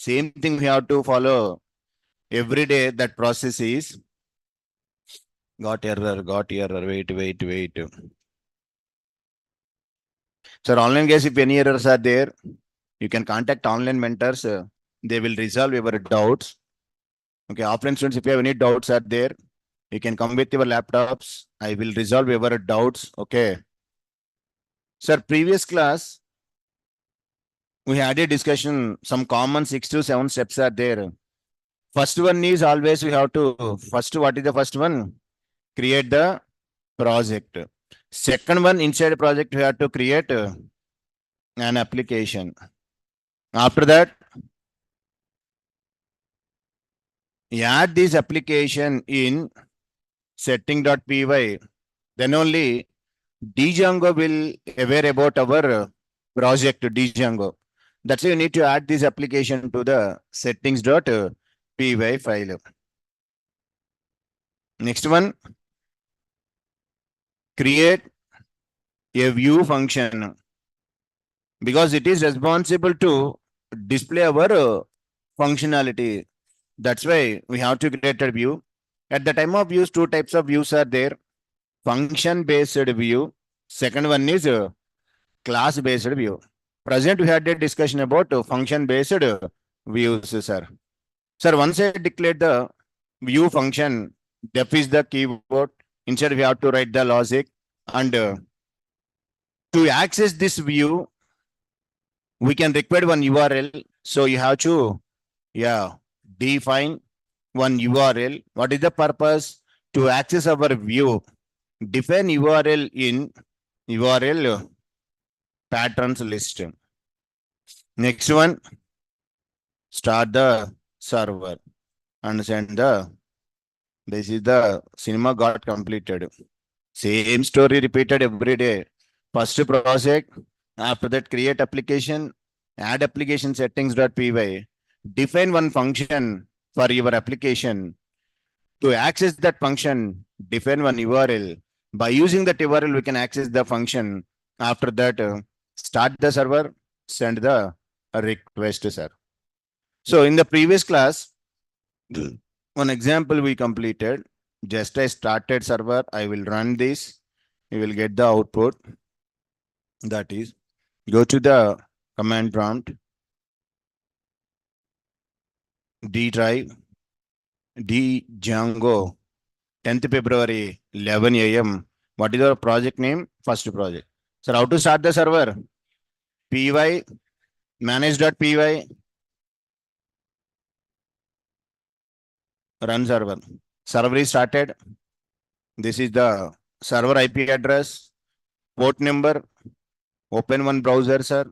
Same thing we have to follow every day. That process is got error. Wait. So online guys, if any errors are there, you can contact online mentors. They will resolve your doubts. Okay, offline students, if you have any doubts are there, you can come with your laptops. I will resolve your doubts. Okay. Sir, previous class, we had a discussion. Some common 6 to 7 steps are there. First one is always we have to, what is the first one? Create the project. Second one, inside project, we have to create an application. After that, add this application in setting.py. Then only django will aware about our project django. That's why you need to add this application to the settings.py file. Next one, create a view function because it is responsible to display our functionality. That's why we have to create a view. At the time of use, two types of views are there. Function based view. Second one is class based view. Present we had a discussion about function based views, sir. Sir, once I declared the view function, def is the keyword. Instead, we have to write the logic. And to access this view, we can require one URL. So you have to, define one URL. What is the purpose? To access our view, define URL in URL patterns list. Next one, start the server and send this is the cinema got completed. Same story repeated every day. First project, after that create application, add application settings.py, define one function for your application. To access that function, define one URL. By using that URL, we can access the function. After that, start the server, send the request, sir. So in the previous class, one example we completed. Just I started server, I will run this. You will get the output. That is, go to the command prompt, D drive, D Django, 10th February, 11 a.m. What is our project name? First project. Sir, how to start the server? Py, manage.py, run server. Server is started. This is the server IP address, port number, open one browser, sir.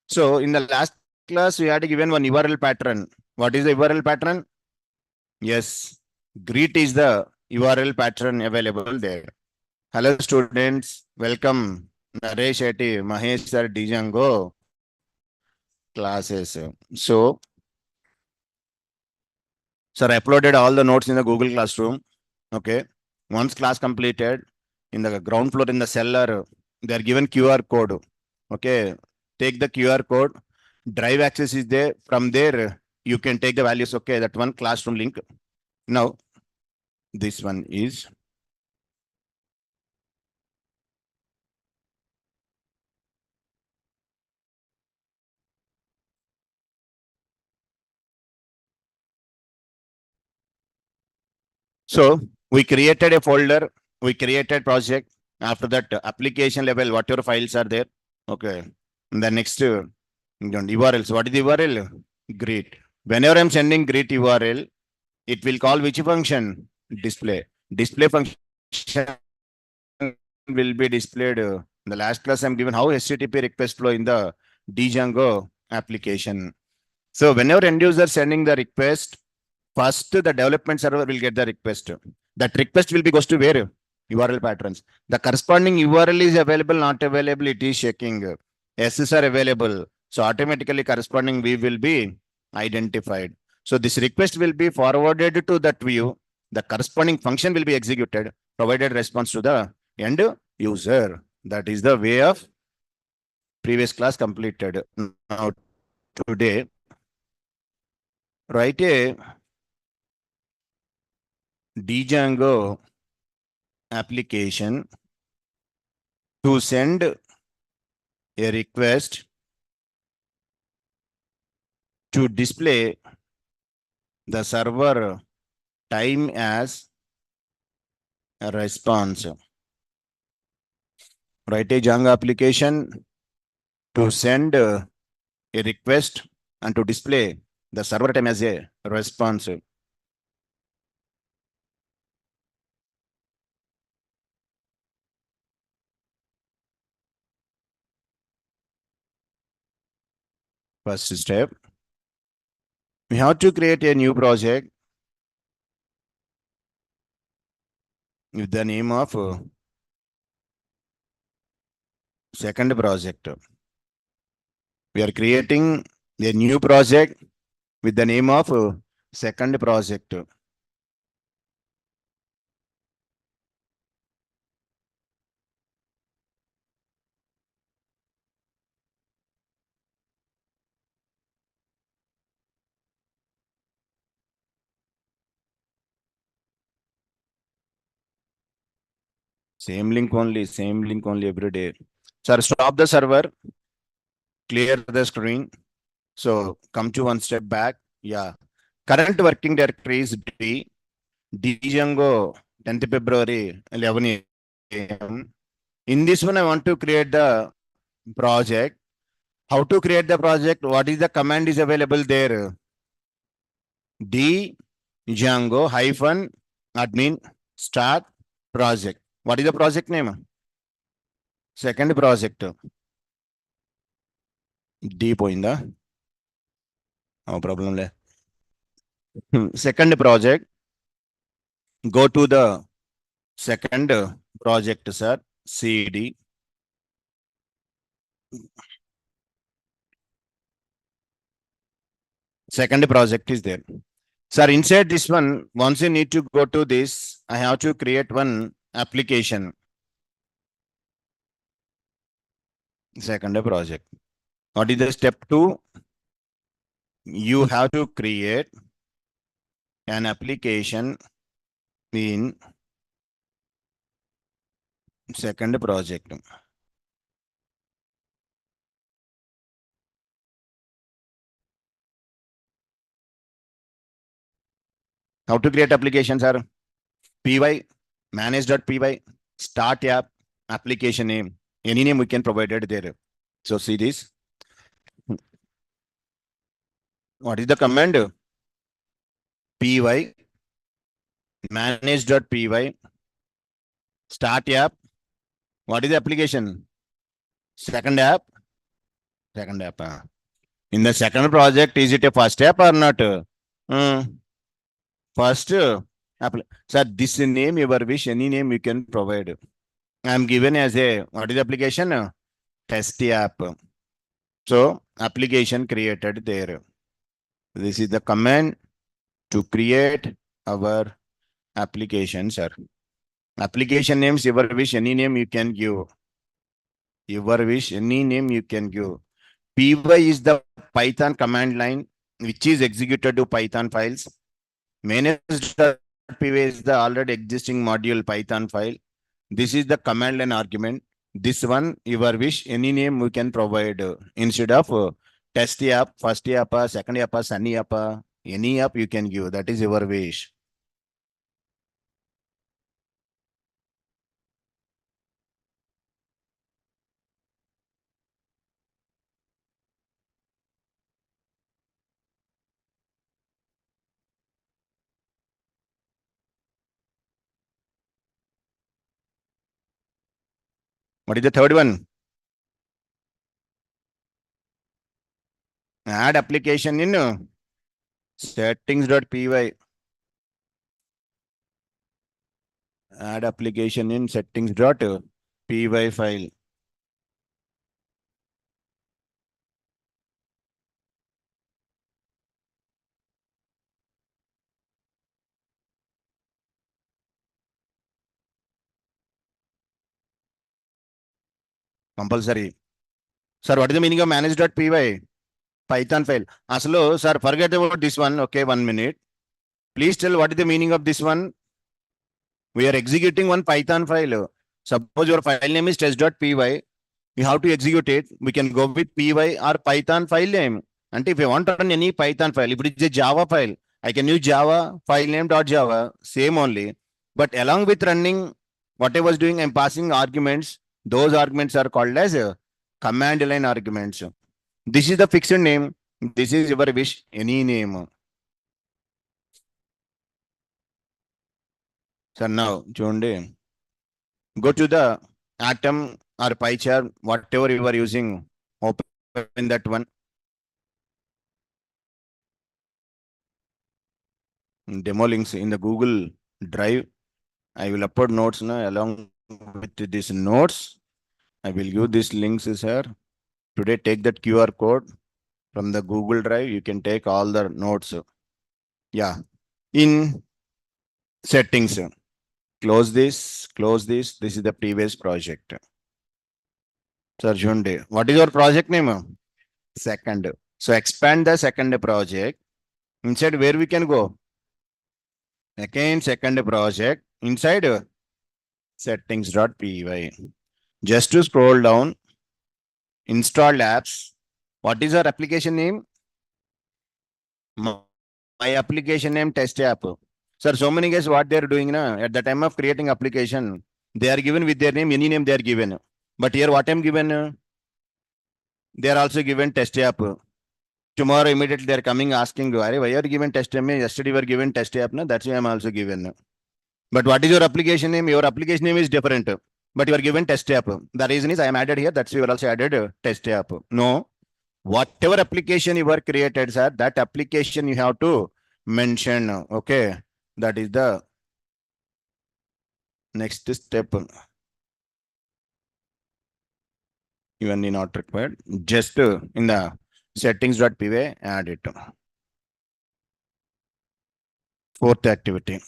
So in the last class, we had given one URL pattern. What is the URL pattern? Yes, greet is the URL pattern available there. Hello students, welcome Naresh Shetty, Mahesh sir, django classes. So, sir, I uploaded all the notes in the Google Classroom. Okay, once class completed, in the ground floor in the cellar, they are given QR code. Okay, take the QR code. Drive access is there. From there, you can take the values. Okay, that one classroom link. Now, this one is so we created a folder, we created project. After that, application level, whatever files are there. Okay. And the next URL. So what is the URL? Greet. Whenever I'm sending greet URL, it will call which function? Display. Display function will be displayed. In the last class, I'm given how HTTP request flow in the Django application. So whenever end user sending the request, first the development server will get the request. That request will be goes to where? URL patterns. The corresponding URL is available, not available, it is checking. SS are available. So automatically corresponding view will be identified. So this request will be forwarded to that view. The corresponding function will be executed, provided response to the end user. That is the way of previous class completed. Now today, write a django application to send a request to display the server time as a response. Write a Django application to send a request and to display the server time as a response. First step, we have to create a new project with the name of second project. We are creating a new project with the name of second project. Same link only every day. Sir, stop the server, clear the screen. So come to one step back. Yeah. Current working directory is django 10th February 11 a.m. In this one, I want to create the project. How to create the project? What is the command is available there? django hyphen admin start project. What is the project name? Second project. D poinda. No problem. Second project. Go to the second project, sir. CD. Second project is there. Sir, inside this one, once you need to go to this, I have to create one application. Second project. What is the step 2? You have to create an application in second project. How to create applications are py manage.py start app application name. Any name we can provide it there. So see this. What is the command? py manage.py start app. What is the application? Second app. Second app. In the second project, is it a first app or not? First app. Sir, this name, your wish, any name you can provide. I am given as a, what is the application? Test app. So, application created there. This is the command to create our application, sir. Application names, your wish, any name you can give. Your wish, any name you can give. py is the Python command line which is executed to Python files. Manage.py is the already existing module Python file. This is the command line argument. This one, your wish, any name we can provide instead of test app, first app, second app, sunny app, any app you can give. That is your wish. What is the third one? Add application in settings.py. Add application in settings.py file. Compulsory. Sir, what is the meaning of manage.py? Python file. Aslo, sir, forget about this one. Okay, 1 minute. Please tell what is the meaning of this one. We are executing one Python file. Suppose your file name is test.py. You have to execute it. We can go with py or Python file name. And if you want to run any Python file, if it is a Java file, I can use Java file name .java, same only. But along with running what I was doing, I'm passing arguments. Those arguments are called as command line arguments. This is the fixed name. This is your wish, any name. So now, Chonde, go to the atom or pie chart, whatever you are using. Open that one. Demo links in the Google Drive. I will upload notes now along with these notes. I will give these links here. Today, take that QR code from the Google Drive. You can take all the notes. Yeah. In settings, close this, close this. This is the previous project. Sir Junde, what is your project name? Second. So expand the second project. Inside where we can go? Again, second project. Inside settings.py. Just to scroll down, install apps. What is our application name? My application name test app. Sir, so many guys what they are doing na, at the time of creating application, they are given with their name, any name they are given. But here what I'm given, they are also given test app. Tomorrow immediately they are coming asking, why are you given test app? Yesterday you were given test app, na? That's why I'm also given. But what is your application name? Your application name is different. But you are given test app. The reason is I am added here. That's why you are also added test app. No. Whatever application you were created, sir, that application you have to mention. Okay. That is the next step. Even not required. Just in the settings.py, add it. Fourth activity.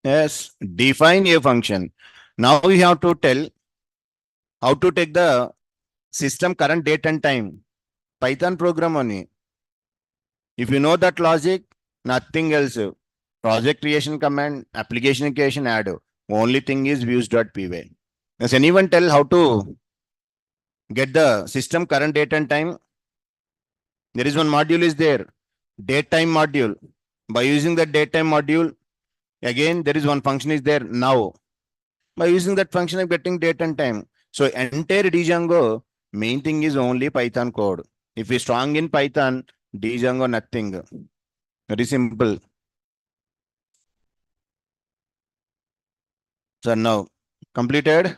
Yes, define a function. Now we have to tell how to take the system current date and time. Python program only. If you know that logic, nothing else. Project creation command, application creation add. Only thing is views.py. Does anyone tell how to get the system current date and time? There is one module is there. Date time module. By using the date time module, again, there is one function is there now. By using that function, I'm getting date and time. So entire django, main thing is only Python code. If you're strong in Python, django nothing. Very simple. So now, completed.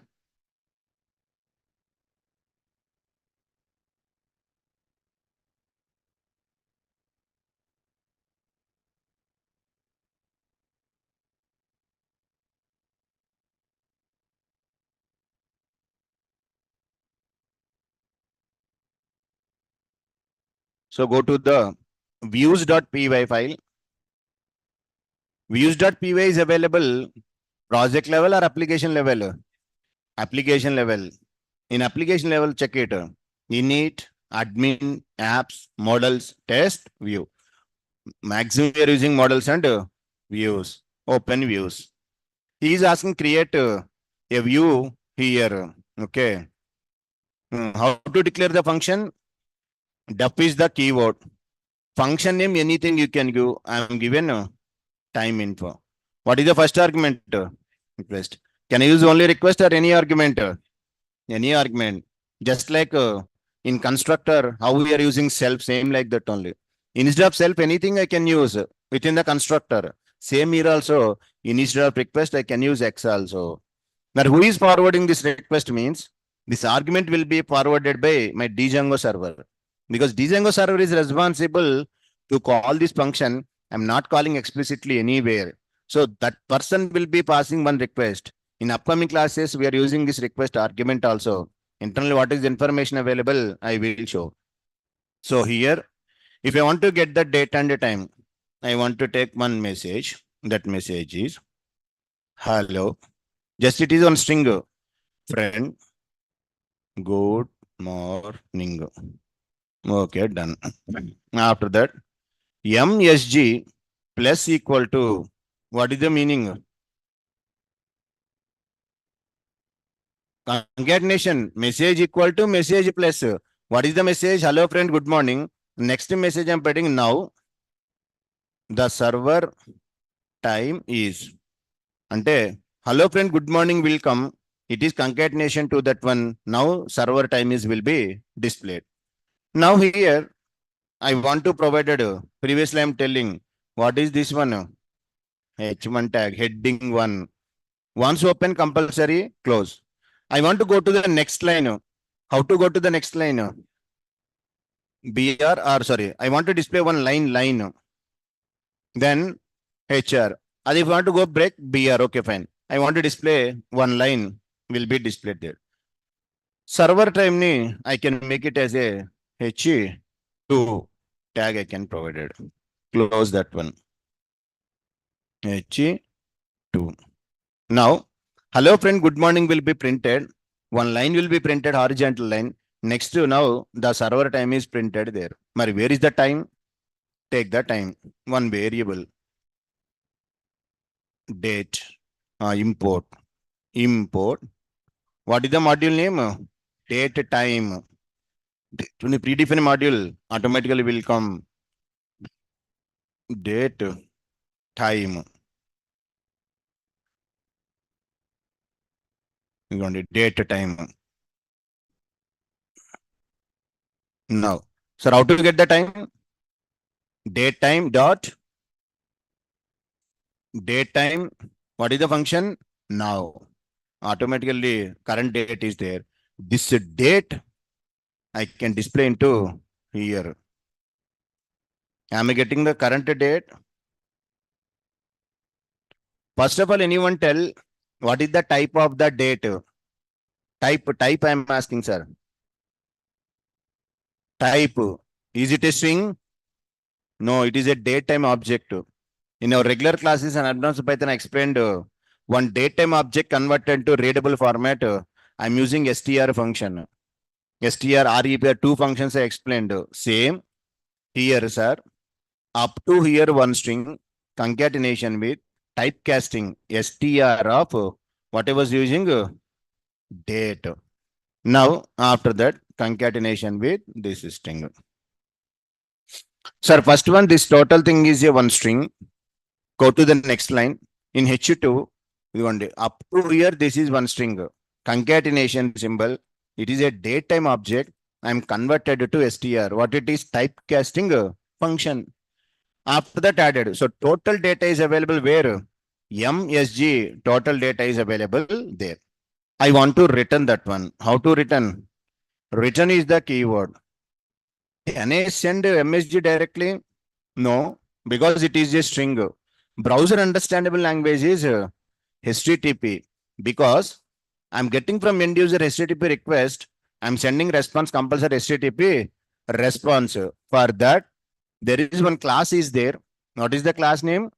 So go to the views.py file. Views.py is available project level or application level? Application level. In application level, check it. Init, admin, apps, models, test, view. Maximum we are using models and views. Open views. He is asking create a view here. Okay. How to declare the function? Def is the keyword. Function name, anything you can give. I am given time info. What is the first argument? Request. Can I use only request or any argument? Any argument. Just like in constructor, how we are using self, same like that only. Instead of self, anything I can use within the constructor. Same here also. Instead of request, I can use X also. Now, who is forwarding this request means this argument will be forwarded by my django server. Because django server is responsible to call this function. I'm not calling explicitly anywhere. So that person will be passing one request. In upcoming classes, we are using this request argument also. Internally, what is the information available, I will show. So here, if I want to get the date and the time, I want to take one message. That message is hello. Just it is on string. Friend, good morning. Okay, done. After that, MSG plus equal to, what is the meaning? Concatenation, message equal to message plus. What is the message? Hello friend, good morning. Next message I'm putting now. The server time is. Ante, hello friend, good morning will come. It is concatenation to that one. Now server time is will be displayed. Now here I want to provide it. Previously I'm telling what is this one? H1 tag, heading 1. Once open, compulsory, close. I want to go to the next line. How to go to the next line? BR or sorry, I want to display one line. Then HR. And if I want to go break, BR, okay, fine. I want to display one line will be displayed there. Server time ni, I can make it as a HE2 tag I can provide it. Close that one. HE2. Now, hello friend, good morning will be printed. One line will be printed, horizontal line. Next to now, the server time is printed there. Mari, where is the time? Take the time. One variable. Date. Import. Import. What is the module name? Date time. To the predefined module, automatically will come date time. You want it date time. Now, sir, how to get the time? Date time dot date time. What is the function? Now. Automatically, current date is there. This date I can display into here. Am I getting the current date? First of all, anyone tell what is the type of the date? Type I am asking, sir. Type. Is it a string? No, it is a datetime object. In our regular classes and advanced Python, I explained one datetime object converted to readable format. I'm using str function. Str, rep, two functions I explained. Same here, sir. Up to here, one string concatenation with typecasting str of what I was using date. Now, after that, concatenation with this string. Sir, first one, this total thing is a one string. Go to the next line. In H2, we want up to here, this is one string. Concatenation symbol. It is a datetime object. I'm converted to str. What it is? Typecasting function. After that added. So total data is available where? MSG total data is available there. I want to return that one. How to return? Return is the keyword. Can I send MSG directly? No, because it is a string. Browser understandable language is HTTP because I'm getting from end user HTTP request. I'm sending response compulsory HTTP response. For that, there is one class is there. What is the class name?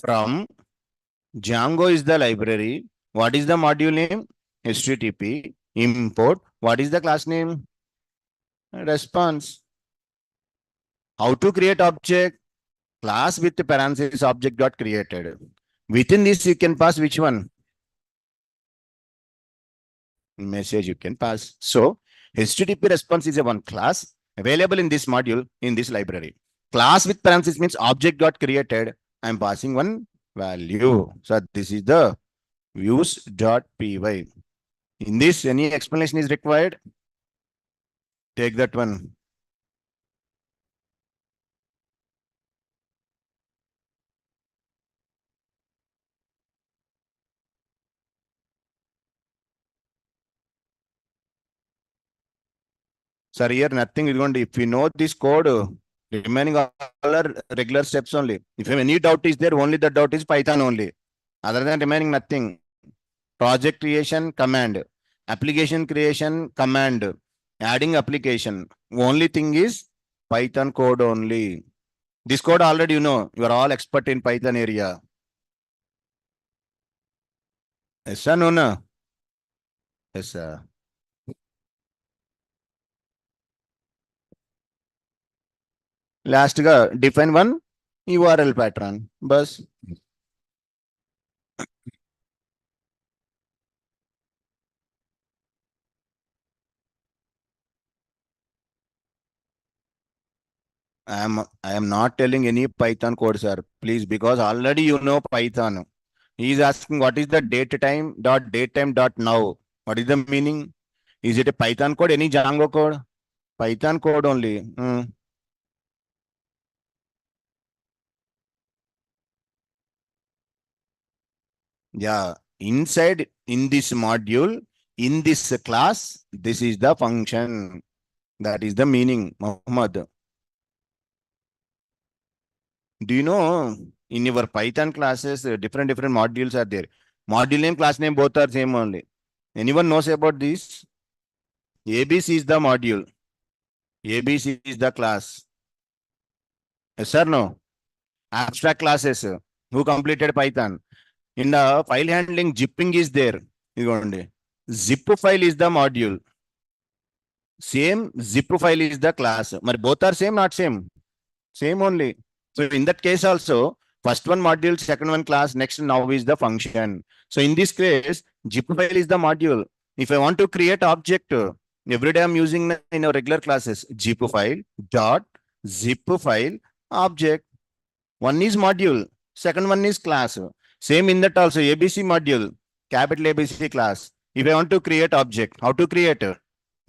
From Django is the library. What is the module name? HTTP import. What is the class name? Response. How to create object? Class with parenthesis object got created. Within this, you can pass which one? Message you can pass. So, HTTP response is a one class available in this module in this library. Class with parenthesis means object got created. I'm passing one value. So, this is the views.py. In this, any explanation is required? Take that one. Sir, here nothing is going to, if we know this code, remaining all are regular steps only. If any doubt is there, only the doubt is Python only. Other than remaining nothing. Project creation, command. Application creation, command. Adding application. Only thing is Python code only. This code already you know. You are all expert in Python area. Yes, sir, no, no. Yes, sir. Last ga define one URL pattern. Bus. I am not telling any Python code, sir. Please, because already you know Python. He is asking what is the datetime.datetime.now. What is the meaning? Is it a Python code? Any Django code? Python code only. Yeah. Inside in this module, in this class, this is the function. That is the meaning, Muhammad. Do you know in your Python classes, different modules are there. Module name, class name, both are same only. Anyone knows about this? ABC is the module. ABC is the class. Yes or no? Abstract classes. Who completed Python? In the file handling, zipping is there. Zip file is the module. Same zip file is the class. But both are same, not same. Same only. So in that case also, first one module, second one class, next now is the function. So in this case, zip file is the module. If I want to create object, every day I'm using in our regular classes, zip file dot zip file object. One is module, second one is class. Same in that also, ABC module, capital ABC class. If I want to create object, how to create?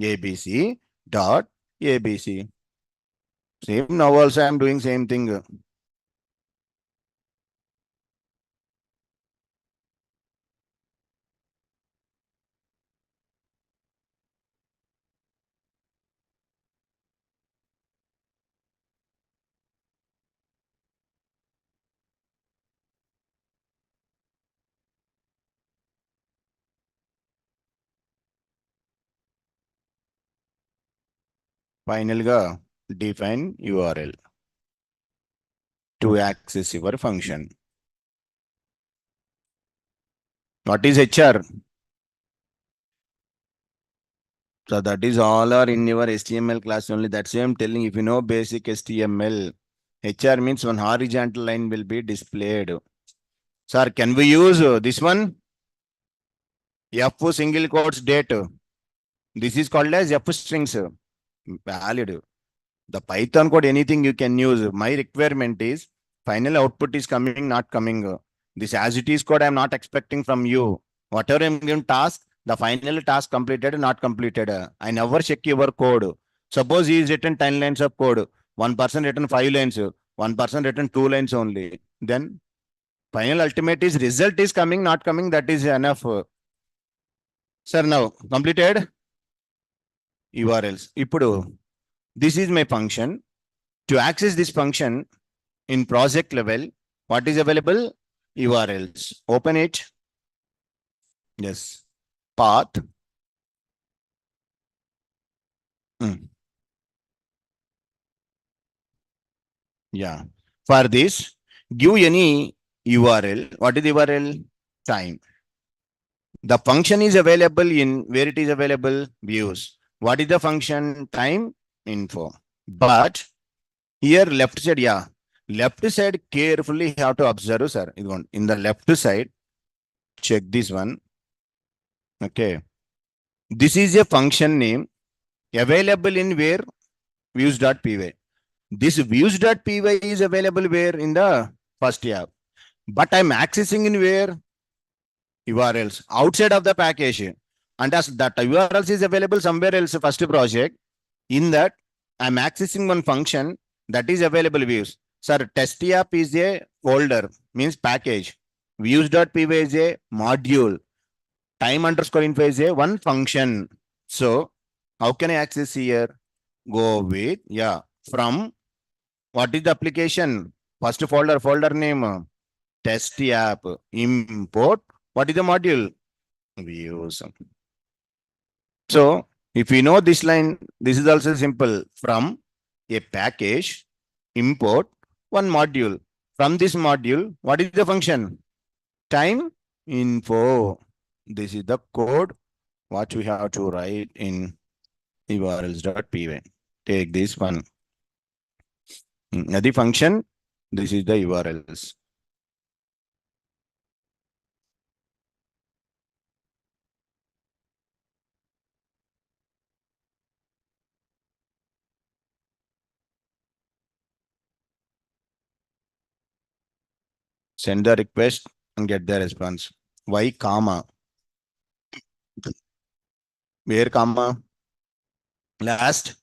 ABC dot ABC. Same now also I'm doing same thing. Final ga define URL to access your function. What is HR? So that is all are in your HTML class only. That's why I'm telling if you know basic HTML, HR means one horizontal line will be displayed. Sir, can we use this one? F single quotes date. This is called as F strings. Valid. The Python code, anything you can use. My requirement is final output is coming, not coming. This as it is code, I'm not expecting from you. Whatever I'm given task, the final task completed, not completed. I never check your code. Suppose he is written 10 lines of code. One person written 5 lines. One person written 2 lines only. Then final ultimate is result is coming, not coming. That is enough. Sir, now completed URLs. Ipudu, this is my function. To access this function in project level, what is available? URLs. Open it. Yes. Path. Yeah. For this, give any URL. What is the URL? Time. The function is available in where it is available? Views. What is the function? Time info. But here left side, yeah. Left side carefully have to observe, sir. In the left side, check this one. Okay. This is a function name available in where? Views.py. This views.py is available where? In the first tab. But I'm accessing in where? URLs outside of the package. And as that URLs is available somewhere else, first project. In that, I'm accessing one function that is available views. Sir, test app is a folder, means package. Views.py is a module. Time underscore info is a one function. So, how can I access here? Go with, yeah, from what is the application? First folder name, test app, import. What is the module? Views. So, if you know this line, this is also simple. From a package, import one module. From this module, what is the function? Time info. This is the code what we have to write in urls.py. Take this one. The function, this is the URLs. Send the request and get the response. Why comma? Where comma? Last.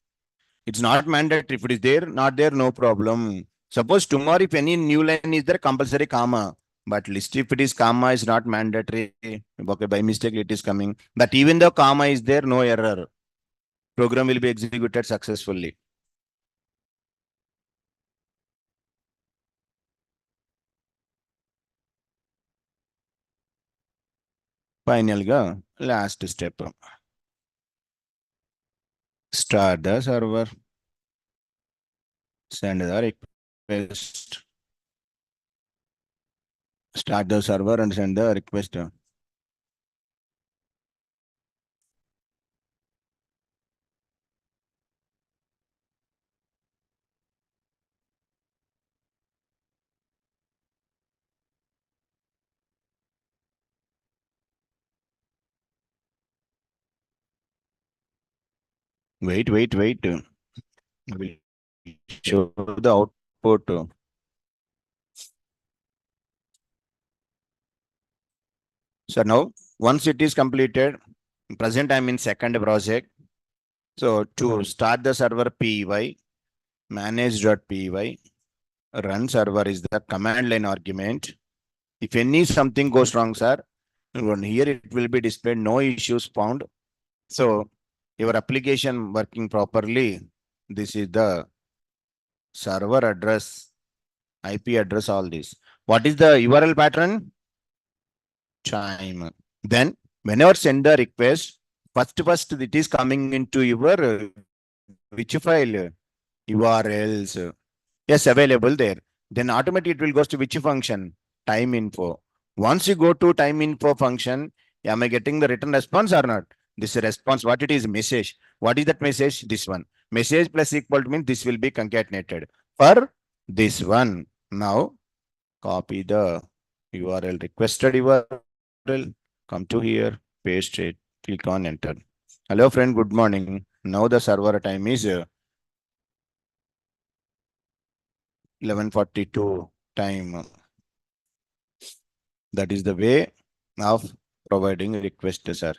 It's not mandatory. If it is there, not there, no problem. Suppose tomorrow, if any new line is there, compulsory comma. But list if it is comma is not mandatory. Okay, by mistake it is coming. But even though comma is there, no error. Program will be executed successfully. Final ga last step. Start the server. Send the request. Start the server and send the request. Wait. I will show the output. So now, once it is completed, present I'm in second project. So to start the server py, manage.py, run server is the command line argument. If any something goes wrong, sir, here it will be displayed no issues found. So your application working properly. This is the server address, IP address, all this. What is the URL pattern? Time. Then whenever send the request, first it is coming into your which file? URLs. Yes, available there. Then automatically it will go to which function? Time info. Once you go to time info function, am I getting the written response or not? This response, what it is? Message. What is that message? This one. Message plus equal to means this will be concatenated for this one. Now copy the URL, requested URL, come to here, paste it, click on enter. Hello friend, good morning. Now the server time is 11:42 time. That is the way of providing request, sir.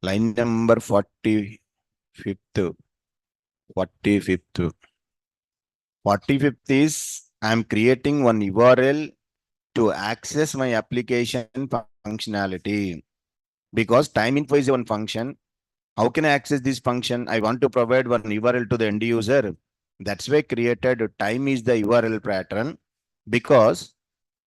Line number 45th. 45th. 45th is I'm creating one URL to access my application functionality. Because time info is one function. How can I access this function? I want to provide one URL to the end user. That's why created time is the URL pattern, because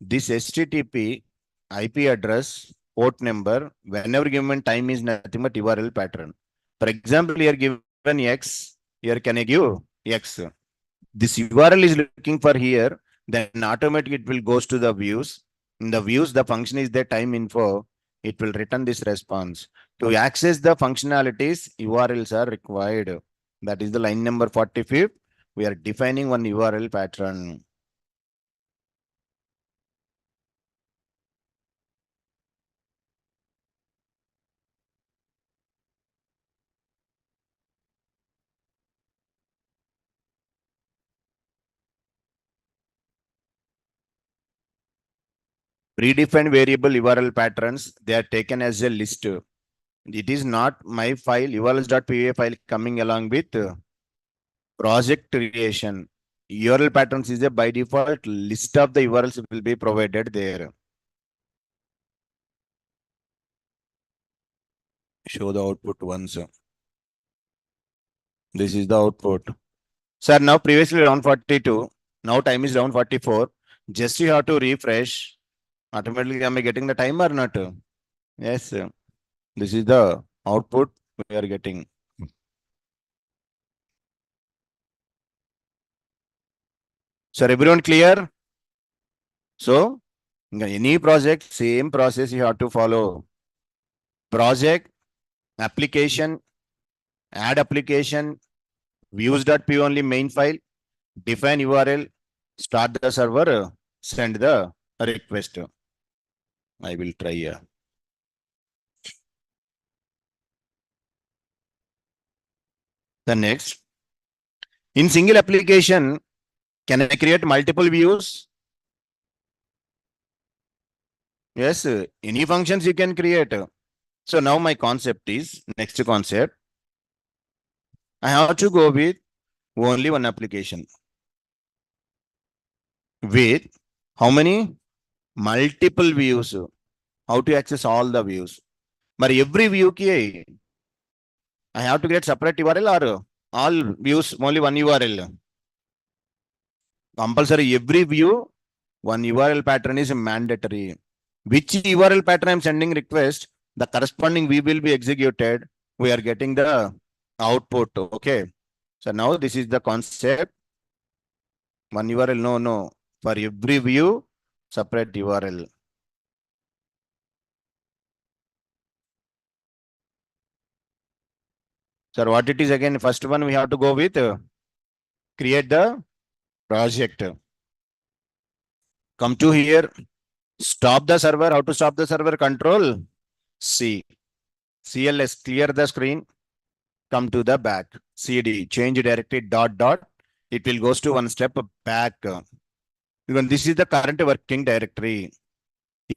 this HTTP IP address, port number, whenever given time is nothing but URL pattern. For example, here given X, here can I give X? This URL is looking for here, then automatically it will goes to the views. In the views, the function is the time info. It will return this response. To access the functionalities, URLs are required. That is the line number 45. We are defining one URL pattern. Predefined variable URL patterns, they are taken as a list. It is not my file, urls.py file coming along with project creation. URL patterns is a by default list of the URLs will be provided there. Show the output once. This is the output. Sir, now previously round 42. Now time is round 44. Just you have to refresh. Automatically, am I getting the time or not? Yes. This is the output we are getting. Sir, everyone clear? So any project, same process you have to follow. Project, application, add application, views.py only main file, define URL, start the server, send the request. I will try here. The next, in single application, can I create multiple views? Yes, any functions you can create. So now my concept is, next concept, I have to go with only one application. With how many? Multiple views. How to access all the views? But every view ki I have to create separate URL or all views only one URL. Compulsory every view, one URL pattern is mandatory. Which URL pattern I'm sending request, the corresponding view will be executed. We are getting the output. Okay. So now this is the concept. One URL, no. For every view, separate URL. Sir, what it is again? First one we have to go with create the project. Come to here. Stop the server. How to stop the server? Control C. CLS, clear the screen. Come to the back. CD, change directory dot. It will goes to one step back. Because this is the current working directory.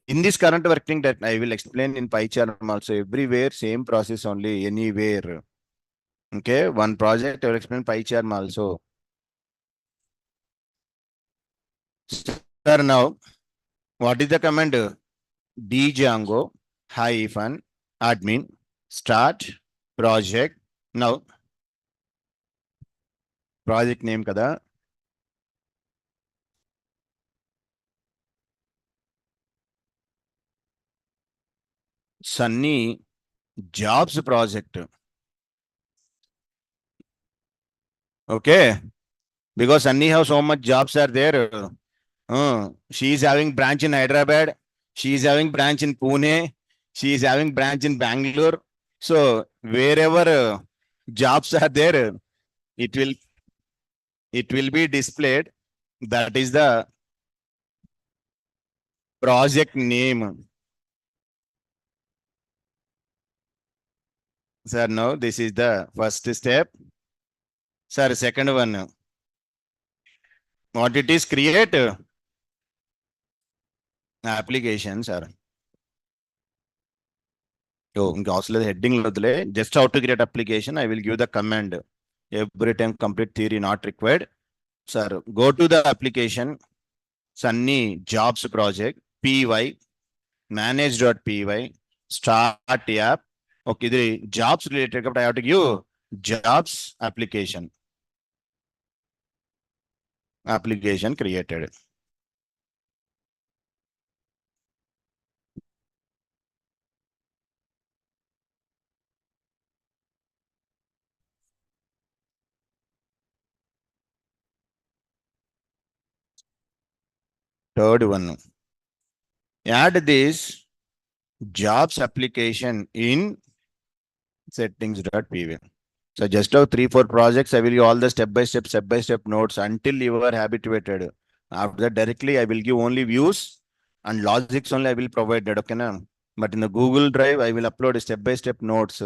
In this current working directory, I will explain in pie chart also. Everywhere, same process only, anywhere. Okay, one project, I will explain pie chart also. Sir, now, what is the command? django hyphen admin start project. Now, project name kada. Sunny jobs project. Okay, because Sunny have so much jobs are there. She is having branch in Hyderabad. She is having branch in Pune. She is having branch in Bangalore. So wherever jobs are there, it will be displayed. That is the project name. Sir, no, this is the first step. Sir, second one. What it is, create application, sir. So, heading just how to create application. I will give the command. Every time complete theory not required. Sir, go to the application. Sunny jobs project. PY. Manage.py. Start app. Okay, the jobs related. I have to give jobs application. Application created. Third one. Add this jobs application in settings.py. So just have 3-4 projects. I will give all the step-by-step notes until you are habituated. After that, directly I will give only views and logics only I will provide that. Okay, na? But in the Google Drive, I will upload step-by-step notes.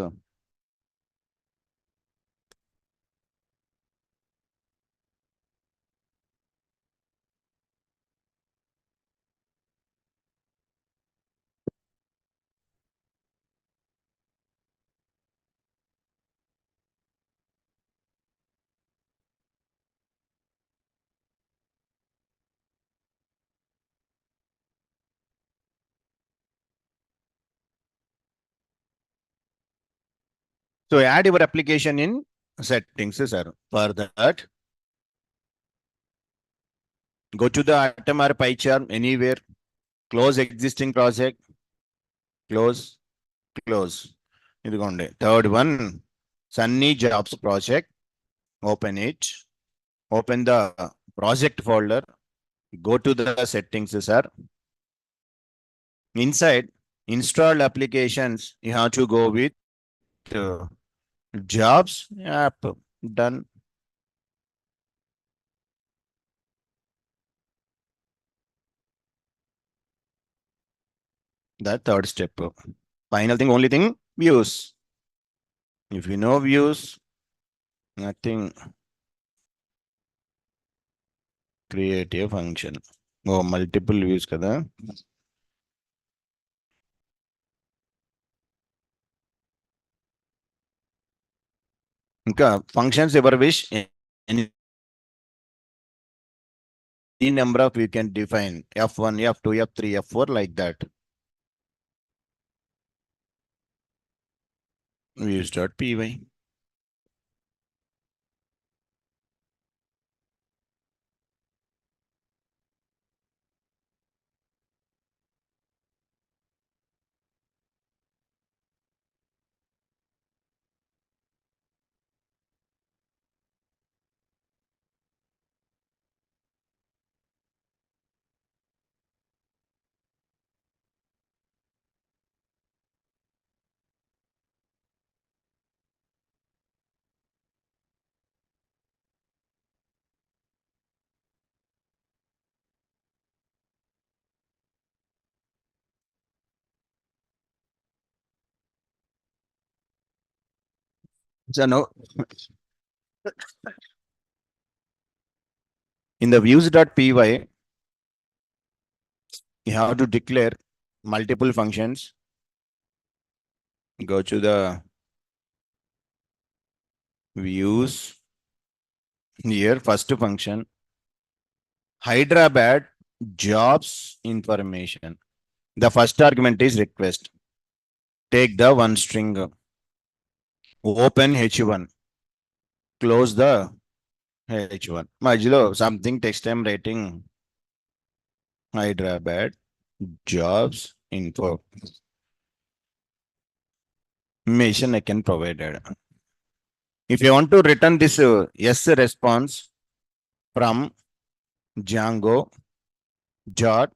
So add your application in settings, sir. For that, go to the atom or pie chart anywhere. Close existing project. Close. Third one, Sunny Jobs project. Open it. Open the project folder, go to the settings, sir. Inside installed applications, you have to go with jobs app. Done. The third step. Final thing, only thing, views. If you know views, nothing. Create a function. Oh, multiple views kada. ఇంకా functions ever wish any number of you can define f1, f2, f3, f4 like that. Views.py. So now in the views.py, you have to declare multiple functions. Go to the views. Here, first function, Hyderabad jobs information. The first argument is request. Take the one string, open H1, close the H1. Majlo, something text I'm writing. Hyderabad jobs info. Information I can provide. If you want to return this yes response from Django dot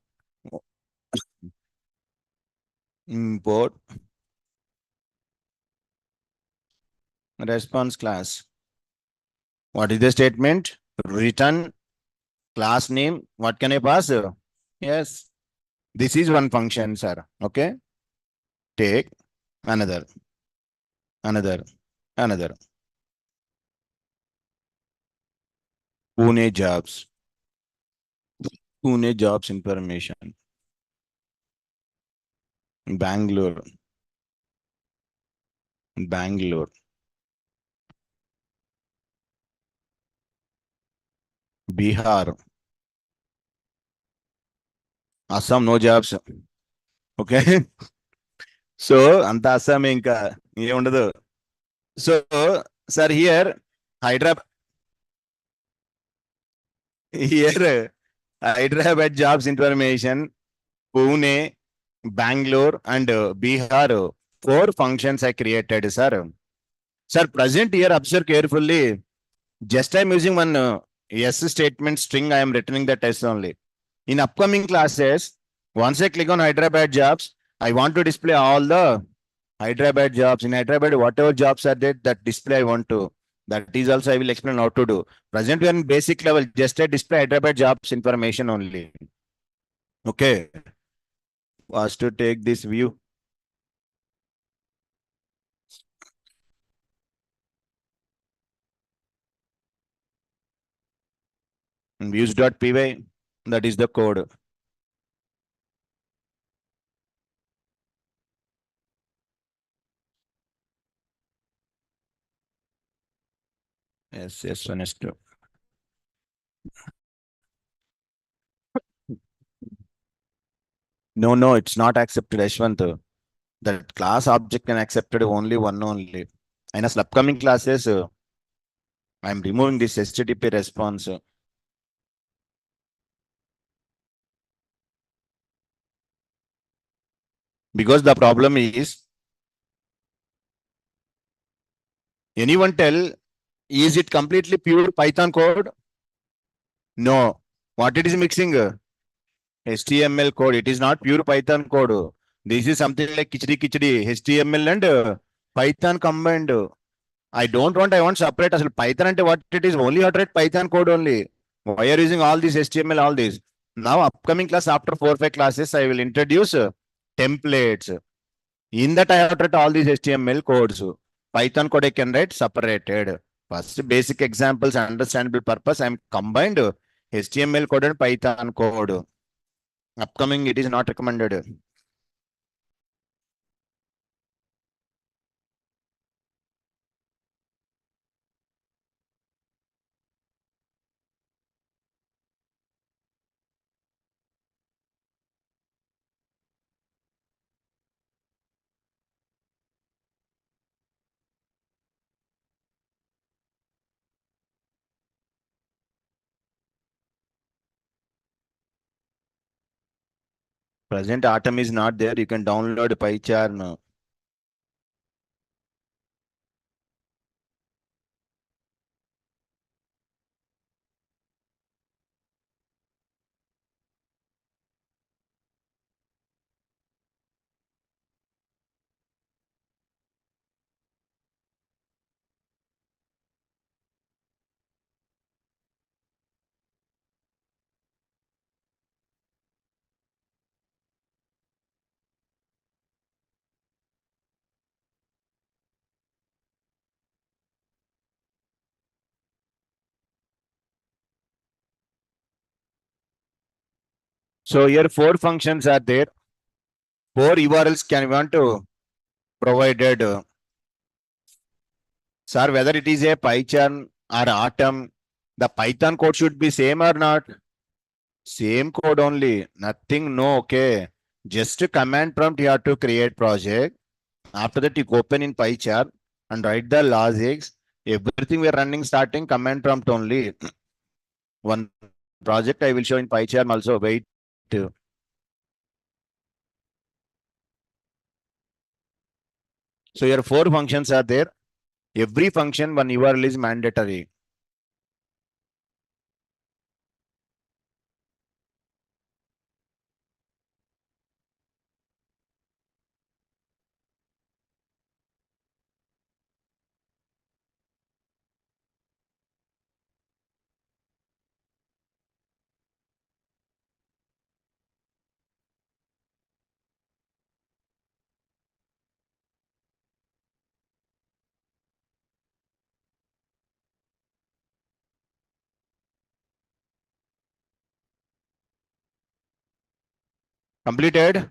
import response class. What is the statement? Return class name. What can I pass? Yes. This is one function, sir. Okay. Take another, another, another. Pune jobs. Pune jobs information. Bangalore. Bangalore. Bihar. Assam, no jobs. Okay. So, anta Assam inka ఉండదు. So, sir, here, Hyderabad, here, Hyderabad jobs information, Pune, Bangalore, and Bihar, four functions I created, sir. Sir, present here, observe carefully. Just I'm using one yes statement string, I am returning the test only. In upcoming classes, once I click on Hyderabad jobs, I want to display all the Hyderabad jobs. In Hyderabad, whatever jobs are there, that display I want to. That is also I will explain how to do. Present we are in basic level, just a display Hyderabad jobs information only. Okay. Was to take this view. Views.py, that is the code. Yes, yes, one is two. No, it's not accepted, Ashwant. That class object can accepted only one only. And as upcoming classes, I'm removing this HTTP response. Because the problem is, anyone tell, is it completely pure Python code? No. What it is mixing? HTML code. It is not pure Python code. This is something like kichdi kichdi. HTML and Python combined. I want separate as Python and what it is only how to write Python code only. Why are you using all this HTML, all this? Now, upcoming class after 4 5 classes, I will introduce templates. In that, I have to write all these HTML codes. Python code I can write separated. First, basic examples, understandable purpose. I'm combined HTML code and Python code. Upcoming, it is not recommended. Present Atom is not there. You can download PyCharm now. So here 4 functions are there. 4 URLs can want to provided. Sir, whether it is a PyCharm or Atom, the Python code should be same or not? Same code only. Nothing, no, okay. Just a command prompt you have to create project. After that, you open in PyCharm and write the logics. Everything we are running starting command prompt only. One project I will show in PyCharm also. Wait. So your 4 functions are there. Every function, one URL is mandatory. Completed?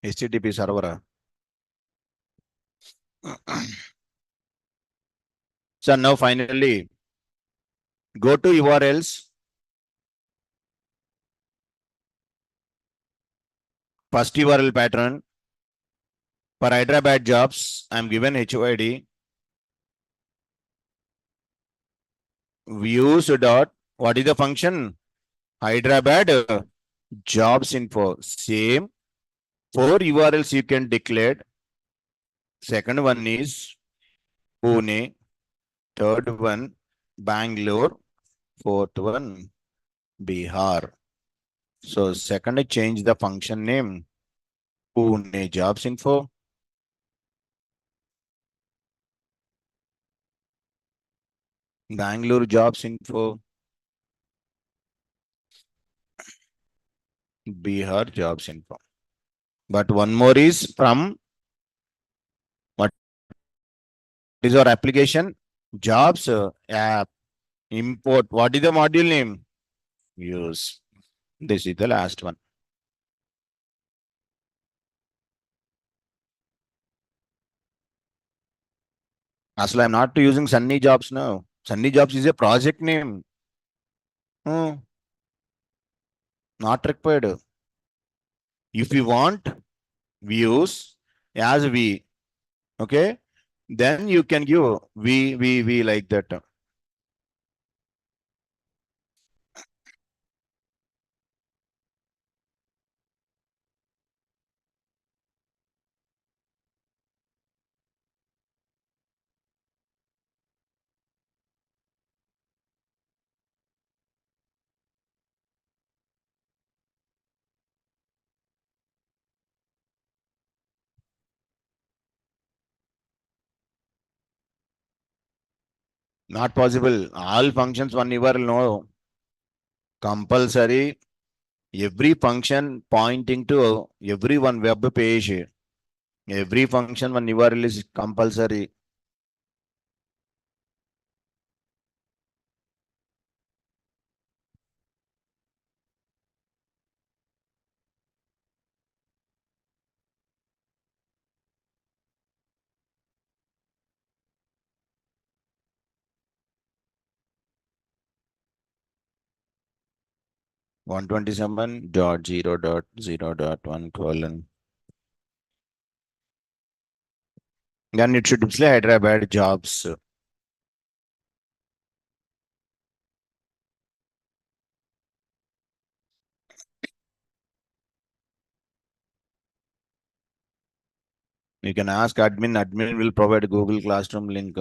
HTTP server. So now finally, go to URLs. First URL pattern. For Hyderabad jobs, I'm given HOID. Views dot. What is the function? Hyderabad jobs info. Same. 4 URLs you can declare. Second one is Pune. Third one, Bangalore. Fourth one, Bihar. So second, I change the function name. Pune jobs info. Bangalore jobs info. Bihar jobs info. But one more is from what is our application? Jobs app import. What is the module name? Use. This is the last one. Actually, I'm not using Sunny Jobs now. Sunny Jobs is a project name. Hmm, not required. If you want views as V, okay, then you can give V like that. Not possible. All functions one URL no. Compulsory. Every function pointing to every one web page. Every function one URL is compulsory. One 127.0.0.1 : then it should display Hyderabad jobs. You can ask admin. Admin will provide Google Classroom link.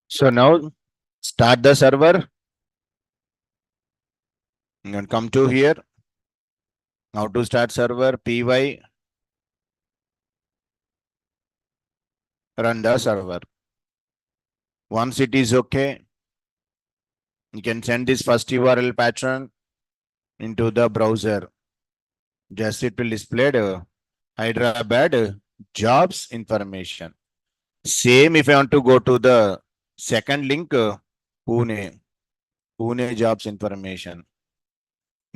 So now start the server and come to here. Now to start server, py run the server. Once it is okay, you can send this first URL pattern into the browser. Just it will display Hyderabad jobs information. Same if I want to go to the second link, Pune jobs information.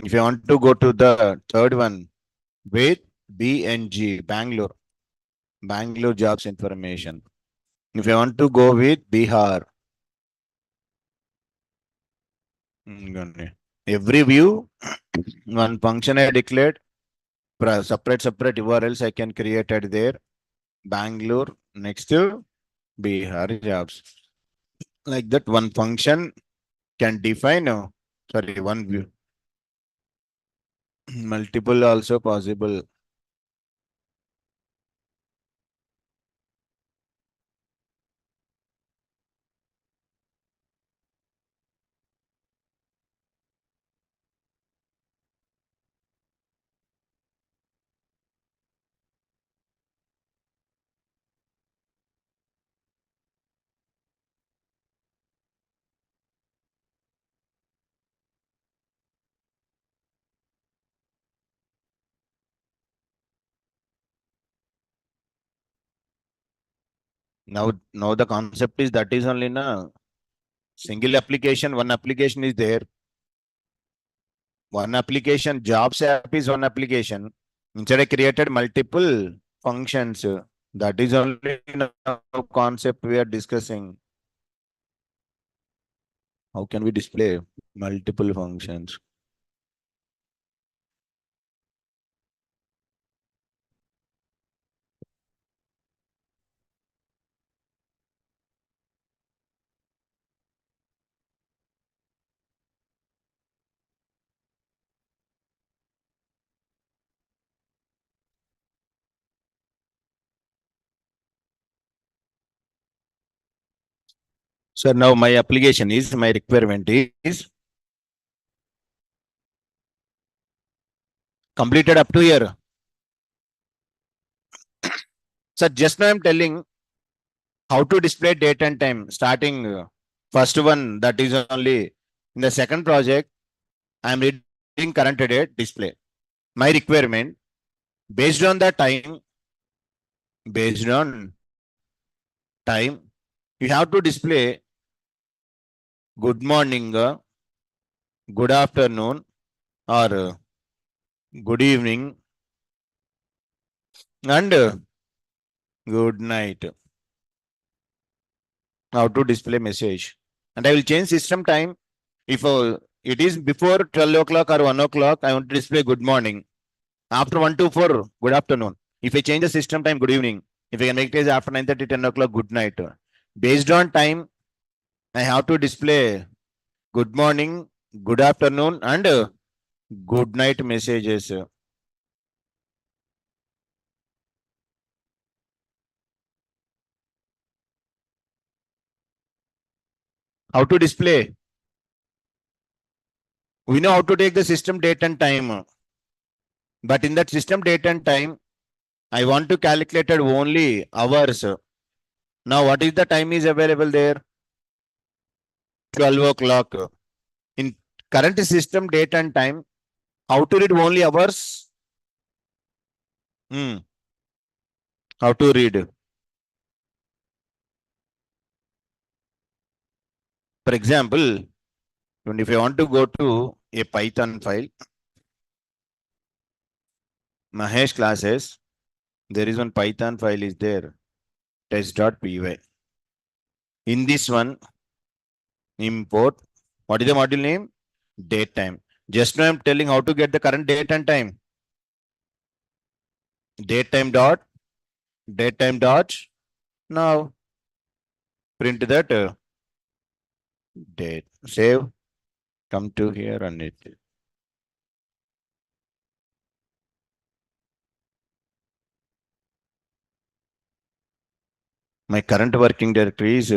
If I want to go to the third one, with BNG, Bangalore jobs information. If I want to go with Bihar, every view, one function I declared, separate URLs I can create it there. Bangalore, next to Bihar jobs. Like that, one function can define, one view. Multiple also possible. Now the concept is that is only in a single application. One application is there. One application, jobs app is one application. Instead, I created multiple functions. That is only now concept we are discussing. How can we display multiple functions? So now my application is, my requirement is completed up to here. So just now I'm telling how to display date and time. Starting first one, that is only in the second project. I'm reading current date display. My requirement based on the time, based on time, you have to display good morning, good afternoon, or good evening, and good night. How to display message. And I will change system time. If it is before 12 o'clock or 1 o'clock, I want to display good morning. After 1 to 4, good afternoon. If I change the system time, good evening. If I can make it as after 9:30, 10 o'clock, good night. Based on time, I have to display good morning, good afternoon, and good night messages. How to display? We know how to take the system date and time. But in that system date and time, I want to calculate it only hours. Now, what is the time is available there? 12 o'clock. In current system date and time, how to read only hours? Hmm. How to read? For example, if I want to go to a Python file, Mahesh classes, there is one Python file is there, test.py. In this one, import, what is the module name? Date time. Just now I'm telling how to get the current date and time. Date time dot, date time dot. Now print that date. Save, come to here and it. My current working directory is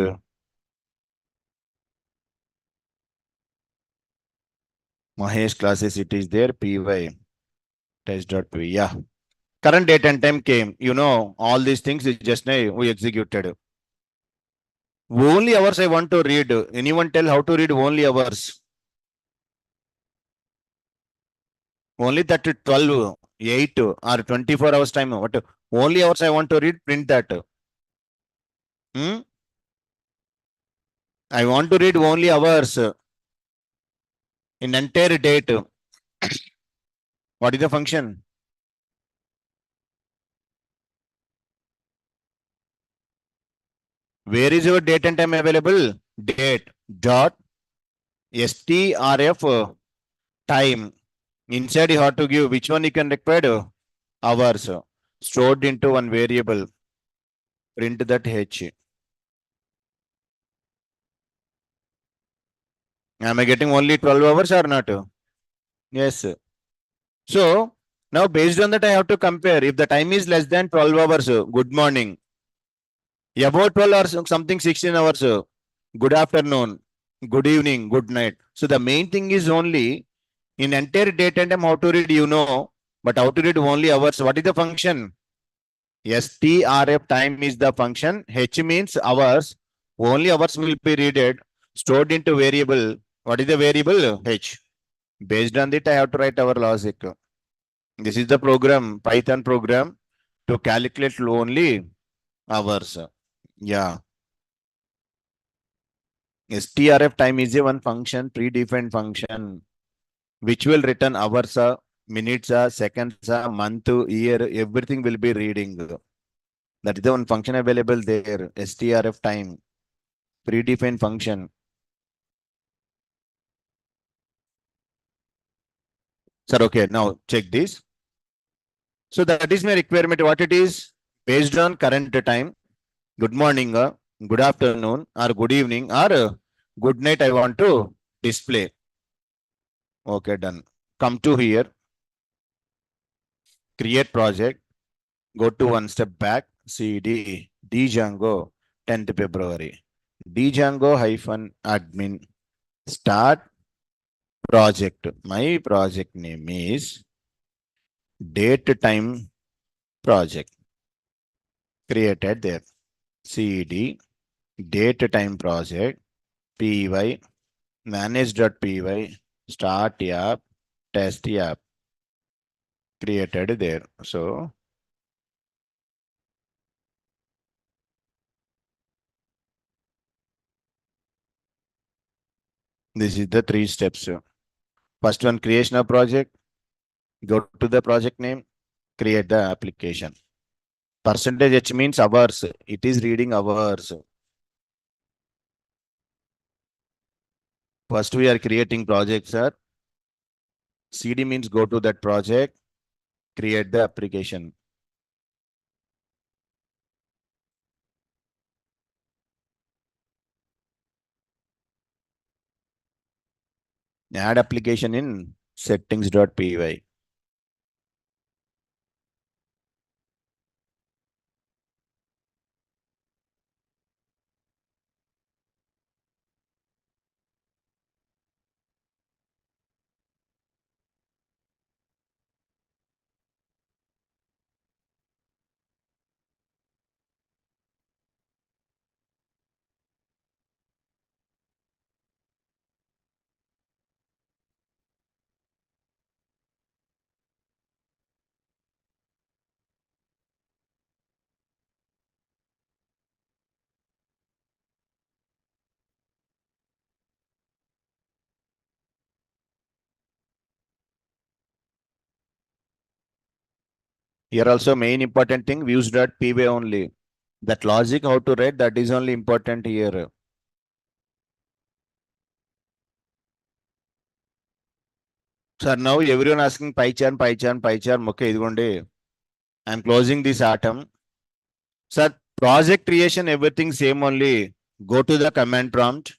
Mahesh classes. It is there, py test.py. Yeah. Current date and time came. You know, all these things is just now we executed. Only hours I want to read. Anyone tell how to read only hours? Only that 12, 8 or 24 hours time. What only hours I want to read, print that. Hmm? I want to read only hours in entire date. What is the function? Where is your date and time available? Date dot strf time. Inside you have to give which one you can require hours stored into one variable. Print that h. Am I getting only 12 hours or not? Yes. So now based on that, I have to compare. If the time is less than 12 hours, good morning. About 12 hours, something 16 hours, good afternoon, good evening, good night. So the main thing is only in entire date and time how to read, you know, but how to read only hours. What is the function? strf time is the function. H means hours. Only hours will be readed, stored into variable. What is the variable? H. Based on that, I have to write our logic. This is the program, Python program to calculate only hours. Yeah. strf time is a one function, predefined function, which will return hours, minutes, seconds, month, year, everything will be reading. That is the one function available there. strf time, predefined function. Sir, okay, now check this. So that is my requirement. What it is? Based on current time, good morning, good afternoon, or good evening, or good night, I want to display. Okay, done. Come to here, create project, go to one step back, cd, django, 10th February. Django hyphen admin, start project. My project name is date time project. Created there. cd, date time project, py, manage.py, start app, test app. Created there. So this is the 3 steps. First one, creation of project. Go to the project name, create the application. Percentage H means hours. It is reading hours. First, we are creating project, sir. CD means go to that project, create the application. Add application in settings.py. Here also main important thing views.py only. That logic how to write that is only important here. Sir, now everyone asking PyCharm, PyCharm, PyCharm. Okay, idugondi. I'm closing this atom. Sir, project creation, everything same only. Go to the command prompt.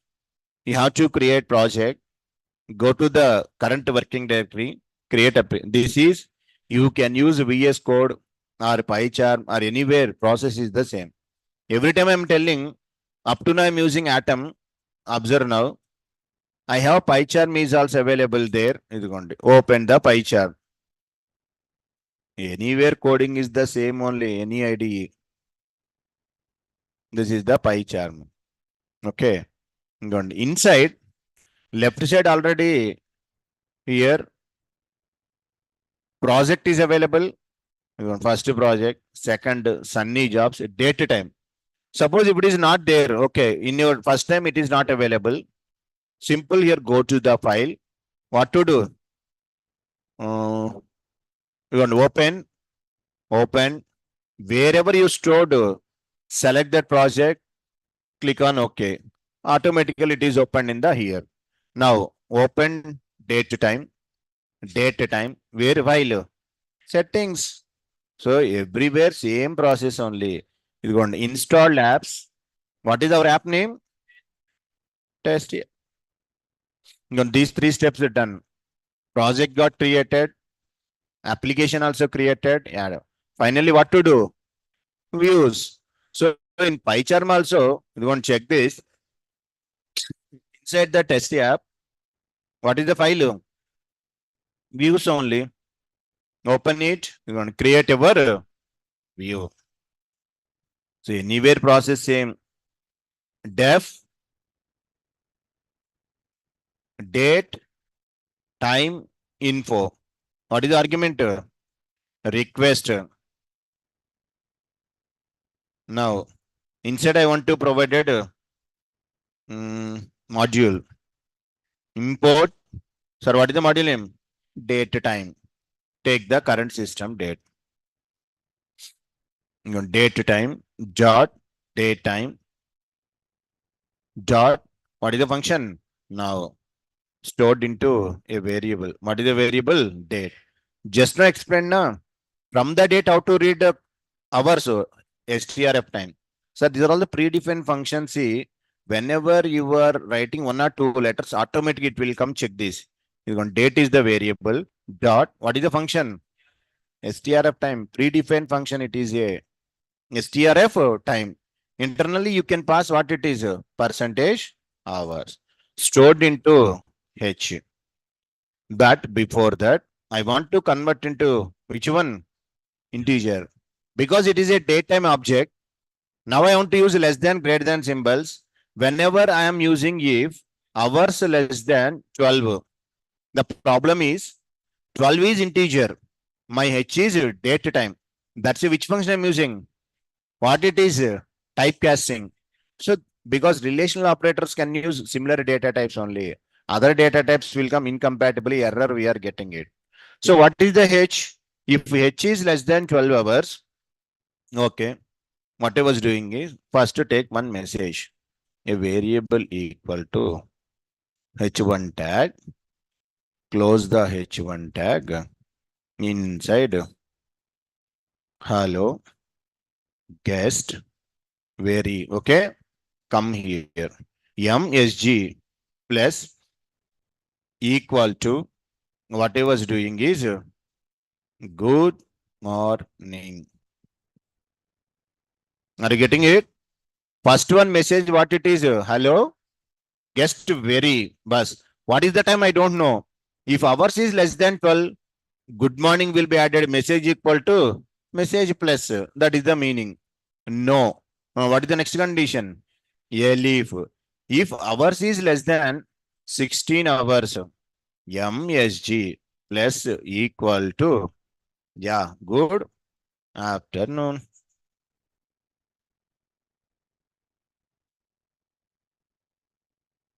You have to create project. Go to the current working directory. Create a. This is you can use VS Code or PyCharm or anywhere. Process is the same. Every time I'm telling, up to now I'm using Atom. Observe now. I have PyCharm is also available there. Open the PyCharm. Anywhere coding is the same only. Any IDE. This is the PyCharm. Okay. Inside, left side already here. Project is available. First project, second Sunny jobs, date time. Suppose if it is not there, okay, in your first time it is not available. Simple here, go to the file. What to do? You want to open, wherever you stored, select that project, click on OK. Automatically it is opened in the here. Now open date time, where file? Settings. So everywhere same process only. You're going to install apps. What is our app name? Test. These three steps are done. Project got created. Application also created. Yeah. Finally, what to do? Views. So in PyCharm also, you want to check this. Inside the test app, what is the file? Views only. Open it. You want to create a view. So anywhere process same. Def, date, time, info. What is the argument? Request. Now, inside I want to provide module. Import. Sir, what is the module name? Date time. Take the current system date. Date time. Dot. Date time. Dot. What is the function? Now, stored into a variable. What is the variable? Date. Just now explain na. From the date how to read the hours strf time. So these are all the predefined functions. See, whenever you are writing one or two letters, automatically it will come check this. Date is the variable. Dot. What is the function? strf time. Predefined function. It is a strf time. Internally, you can pass what it is. Percentage hours. Stored into H. But before that, I want to convert into which one? Integer. Because it is a datetime object. Now I want to use less than greater than symbols. Whenever I am using if hours less than 12. The problem is 12 is integer. My H is date time. That's which function I'm using. What it is? Typecasting. So because relational operators can use similar data types only. Other data types will come incompatibly error we are getting it. So what is the H? If H is less than 12 hours, Okay. What I was doing is first to take one message, a variable equal to h1 tag, close the h1 tag inside hello guest very okay. Come here. MSG plus equal to what I was doing is good morning. Are you getting it? First one message, what it is? Hello, guest very bus. What is the time? I don't know. If hours is less than 12, good morning will be added. Message equal to message plus. That is the meaning. No. What is the next condition? A leaf. If hours is less than 16 hours, MSG plus equal to, yeah, good afternoon.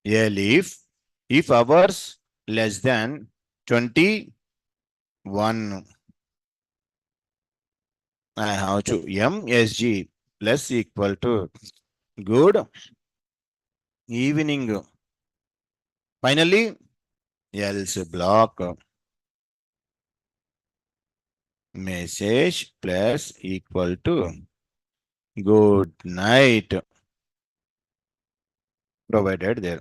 A leaf. If hours less than 21, I have to MSG plus equal to good evening. Finally, else block message plus equal to good night provided there.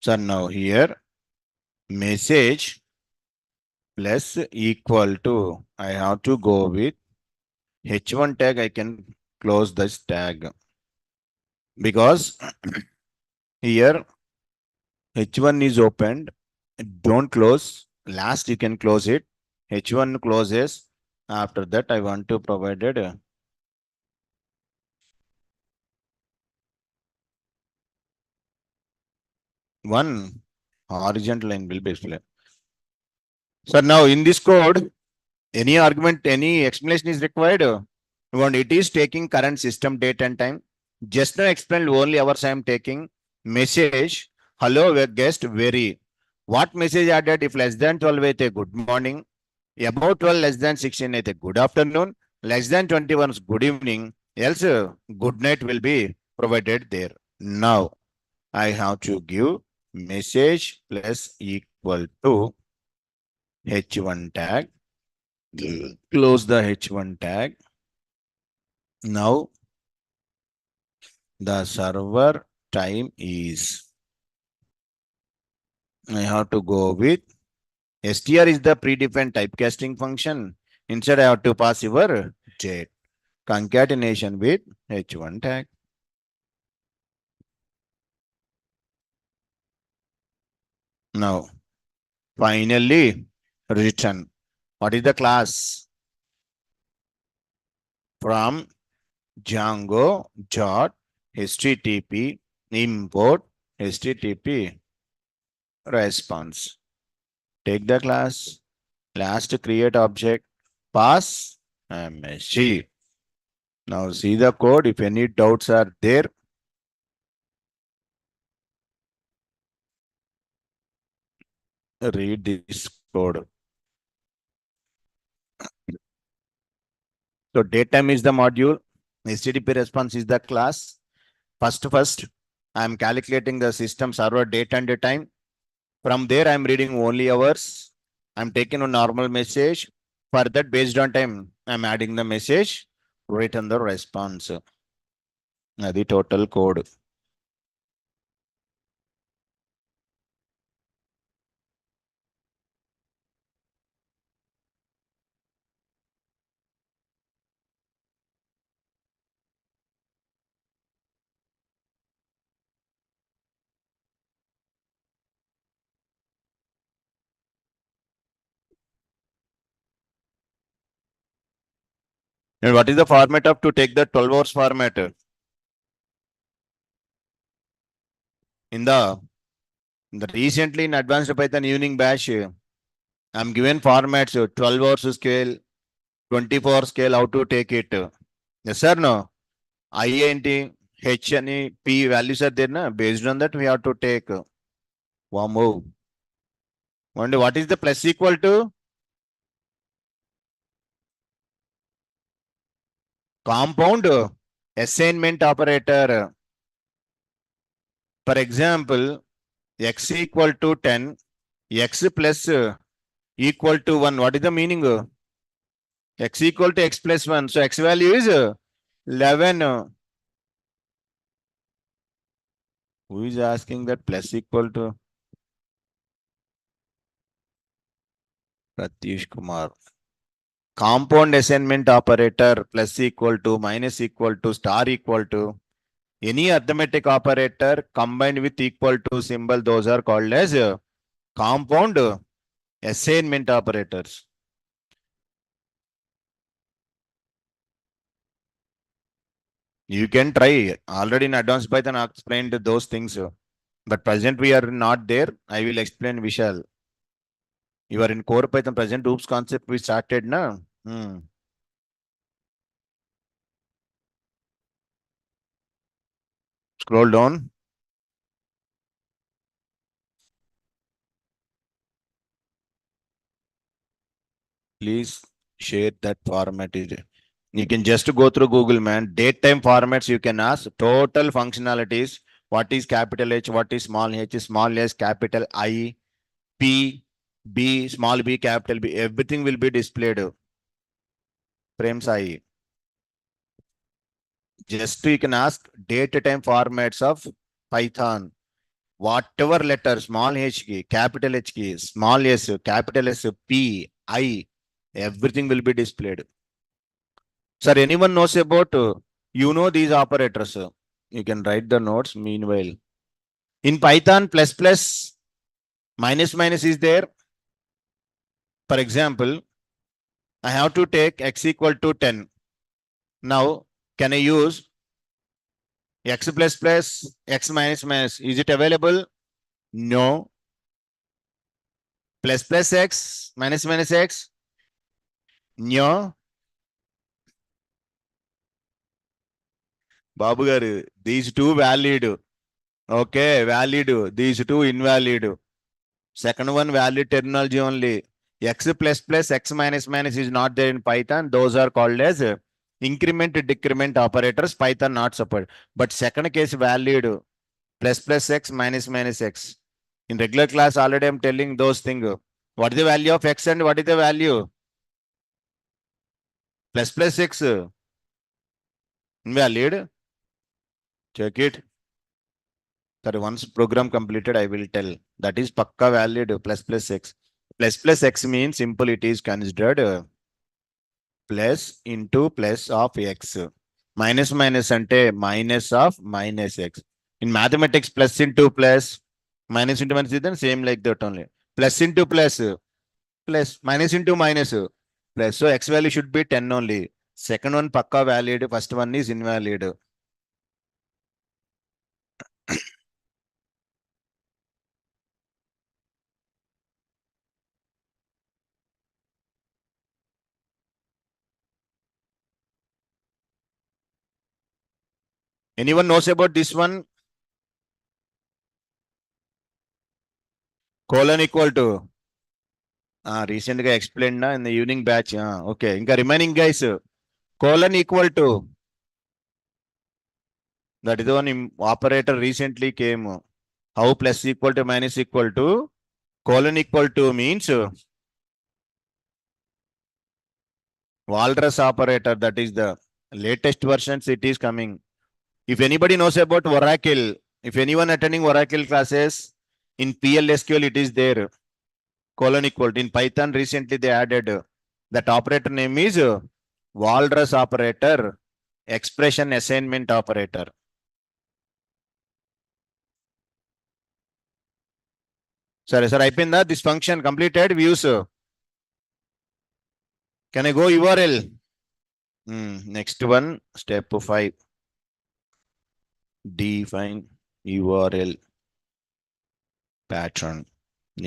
So now here message plus equal to I have to go with h1 tag. I can close this tag because here h1 is opened. Don't close. Last you can close it. H1 closes. After that, I want to provided one horizontal line will be displayed. So now in this code, any argument, any explanation is required. One, it is taking current system date and time. Just now explained only hours I am taking. Message, hello guest, very. What message added if less than 12 with a good morning, above 12 less than 16 with a good afternoon, less than 21 is good evening, else good night will be provided there. Now I have to give message plus equal to h1 tag. Close the h1 tag. Now the server time is, I have to go with str is the predefined typecasting function. Instead, I have to pass your date. Concatenation with h1 tag. Now, finally, return. What is the class? From django dot http import http response. Take the class. Last create object. Pass MSG. Now see the code. If any doubts are there, read this code. So datetime is the module. HTTP response is the class. First, I am calculating the system server date and the time. From there, I am reading only hours. I'm taking a normal message. For that, based on time, I'm adding the message, return the response. The total code. And what is the format of to take the 12 hours format? In the recently in advanced Python evening bash, I'm given formats 12 hours scale, 24 scale, how to take it. Yes sir, no. I and H and P values are there. Na? Based on that, we have to take one move. Wonder what is the plus equal to? Compound assignment operator. For example, x equal to 10, x plus equal to 1. What is the meaning? X equal to x plus 1. So x value is 11. Who is asking that plus equal to? Ratish Kumar. Compound assignment operator plus equal to, minus equal to, star equal to. Any arithmetic operator combined with equal to symbol, those are called as compound assignment operators. You can try. Already in advanced Python I explained those things. But present we are not there. I will explain Vishal. You are in core Python present oops concept we started now. Scroll down. Please share that format. You can just go through Google, man. Date time formats you can ask. Total functionalities. What is capital H? What is small h? Small s, capital I, P, B, small b, capital B. Everything will be displayed. Frames I. Just you can ask date time formats of Python. Whatever letter, small h key, capital H key, small s, capital S, P, I, everything will be displayed. Sir, anyone knows about, you know these operators. You can write the notes meanwhile. In Python, plus plus, minus minus is there. For example, I have to take x equal to 10. Now, can I use x plus plus, x minus minus? Is it available? No. Plus plus x, minus minus x? No. Babu garu, these two valid. Okay, valid. These two invalid. Second one valid terminology only. X plus plus, x minus minus is not there in Python. Those are called as increment decrement operators. Python not support. But second case valid plus plus x minus minus x. In regular class already I'm telling those things. What is the value of x and what is the value? Plus plus x invalid. Check it. Sorry, once program completed, I will tell. That is pakka valid plus plus x. Plus plus x means simple it is considered plus into plus of x. Minus minus ante minus of minus x. In mathematics, plus into plus, minus into minus is then same like that only. Plus into plus, plus, minus into minus, plus. So x value should be 10 only. Second one pakka valid, first one is invalid. Anyone knows about this one? Colon equal to. Recent గా explained na in the evening batch. Okay. Inka remaining guys, colon equal to. That is the one operator recently came. How plus equal to minus equal to? Colon equal to means walrus operator. That is the latest versions it is coming. If anybody knows about Oracle, if anyone attending Oracle classes, in PLSQL it is there. Colon equal to. In Python recently they added that operator name is walrus operator, expression assignment operator. Sorry, sir, అయిపోయిందా? This function completed. Views. Can I go URL? Next one, step 5. Define URL pattern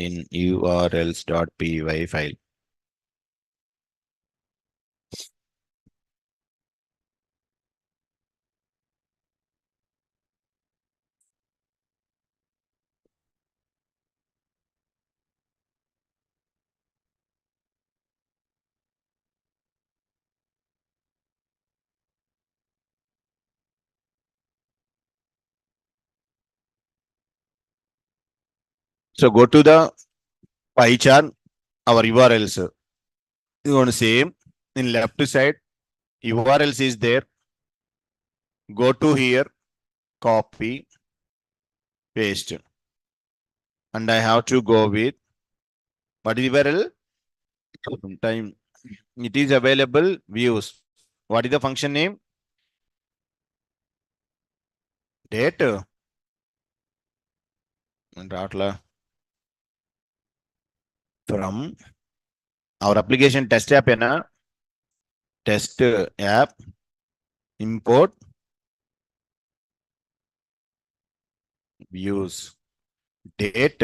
in urls.py file. So go to the pie chart, our URLs. You want to same in left side, URLs is there. Go to here, copy, paste. And I have to go with what is URL? Time. It is available views. What is the function name? Date. And from our application test app, test app, import views, date,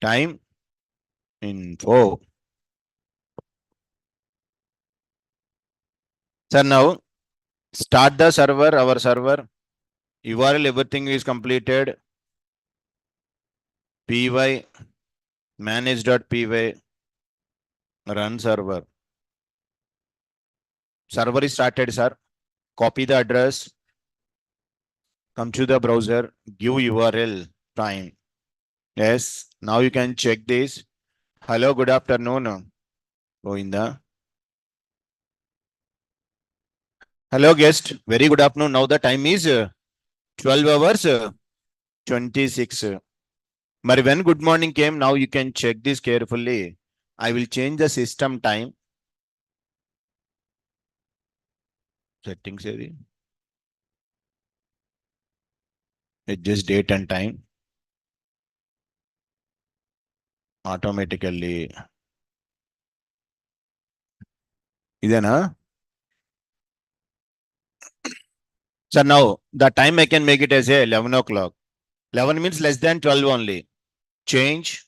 time, info. So now start the server, our server, URL, everything is completed. Py, manage.py, run server. Server is started, sir. Copy the address, come to the browser, give URL, time. Yes, now you can check this. Hello, good afternoon. Govinda. Hello, guest. Very good afternoon. Now the time is 12 hours 26. But when good morning came, now you can check this carefully. I will change the system time. Settings area. Adjust date and time automatically. Idena? So now the time I can make it as a 11 o'clock. 11 means less than 12 only. Change.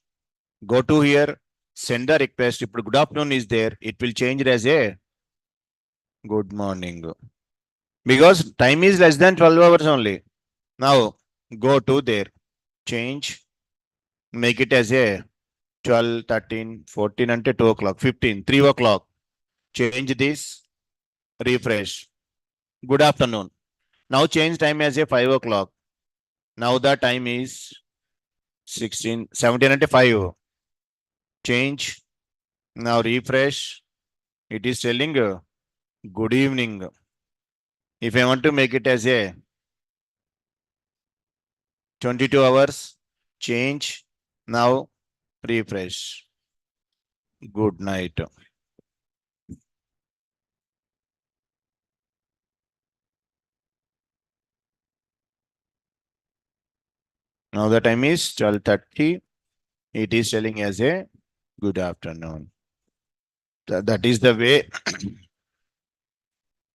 Go to here. Send the request. If good afternoon is there, it will change it as a good morning. Because time is less than 12 hours only. Now go to there. Change. Make it as a 12, 13, 14 until 2 o'clock, 15, 3 o'clock. Change this. Refresh. Good afternoon. Now change time as a 5 o'clock. Now the time is 16, 17 and 5. Change. Now refresh. It is telling good evening. If I want to make it as a 22 hours, change. Now refresh. Good night. Now the time is 12:30. It is telling as a good afternoon. That is the way.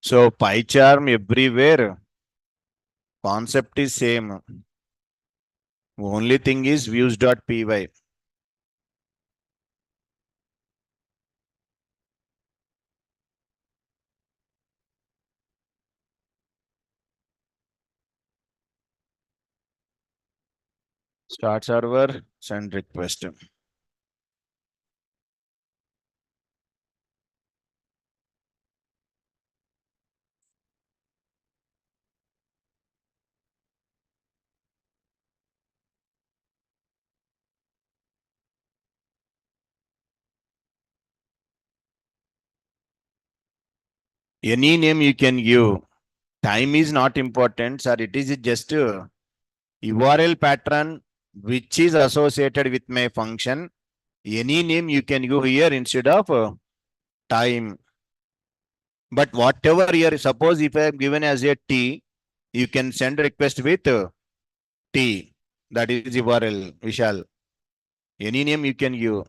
So pie charm everywhere. Concept is same. Only thing is views.py. Start server, send request. Any name you can give. Time is not important, sir. It is just a URL pattern which is associated with my function. Any name you can give here instead of time. But whatever here, suppose if I am given as a T, you can send request with T. That is URL, Vishal. Any name you can give.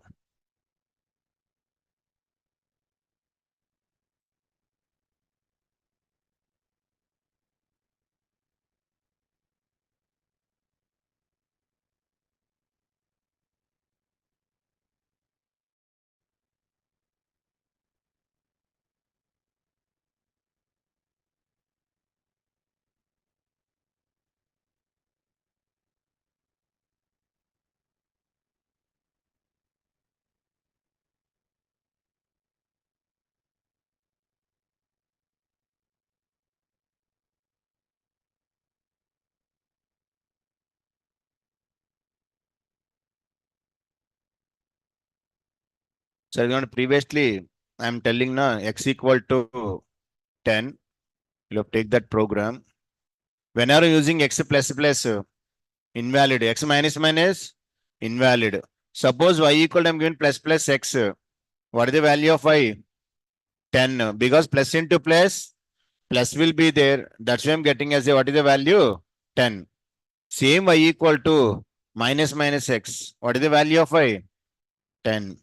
So previously, I'm telling now x equal to 10. You'll take that program. Whenever using x plus plus, invalid. X minus minus, invalid. Suppose y equal to I'm given plus plus x. What is the value of y? 10. Because plus into plus will be there. That's why I'm getting as a what is the value? 10. Same y equal to minus minus x. What is the value of y? 10.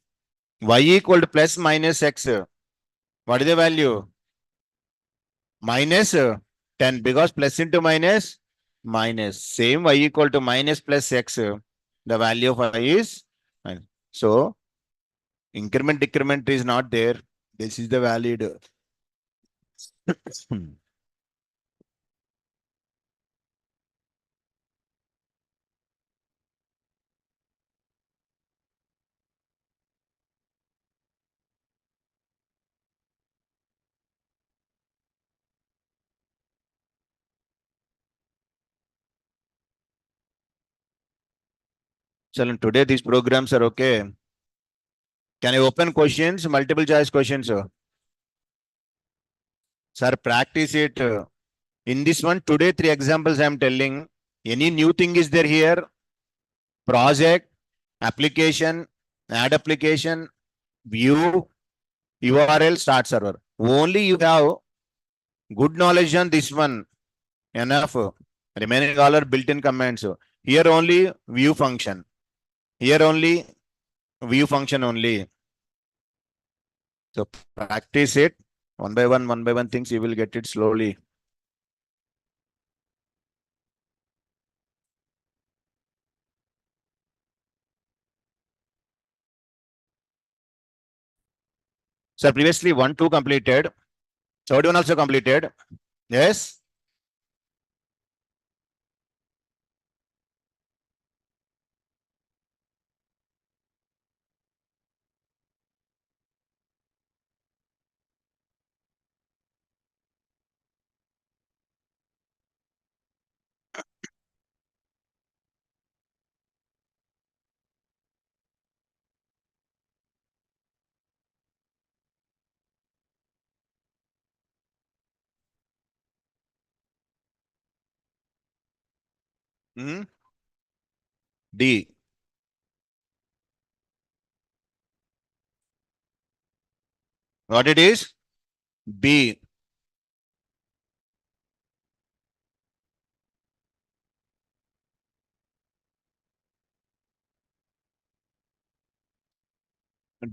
Y equal to plus minus x. What is the value? Minus 10 because plus into minus minus. Same y equal to minus plus x. The value of y is minus. So increment decrement is not there. This is the valid. So today these programs are okay. Can I open questions? Multiple choice questions. Sir, practice it. In this one, today, three examples I am telling. Any new thing is there here? Project, application, add application, view, URL, start server. Only you have good knowledge on this one. Enough. Remaining all are built-in commands. Here only view function. Here only view function only. So practice it one by one things you will get it slowly. So previously 1, 2 completed. Third one also completed. Yes. Hmm? D. What it is? B.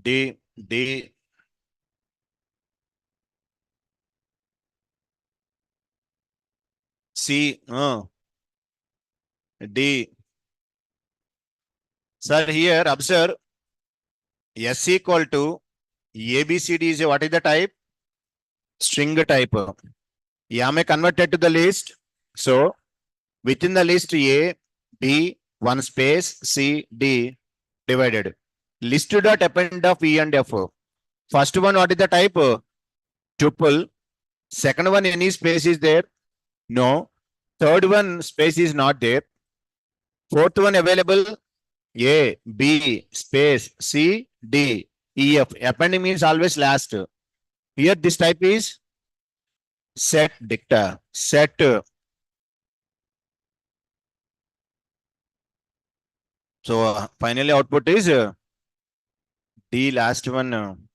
D. D. C. D. Sir, here observe S equal to ABCD is a, what is the type? String type. Yeah, may converted to the list. So within the list A, B, one space, C, D divided. List dot append of E and F. First one, what is the type? Tuple. Second one, any space is there? No. Third one, space is not there. Fourth one available? A, B, space, C, D, E, F. Appending means always last. Here, this type is set dicta. Set. So, finally, output is D, last one.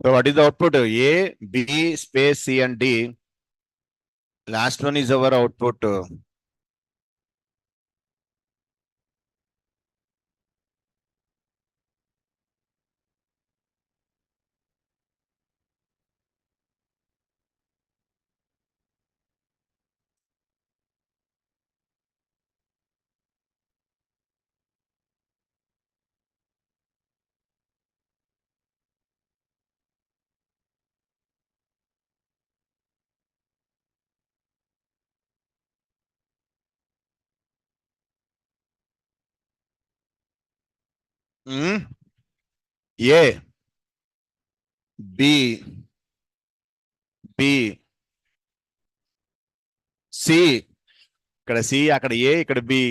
So, what is the output? A, B, space, C, and D. Last one is our output. Hmm? A. B, B, C. ఇక్కడ C, అక్కడ ఏ, ఇక్కడ B.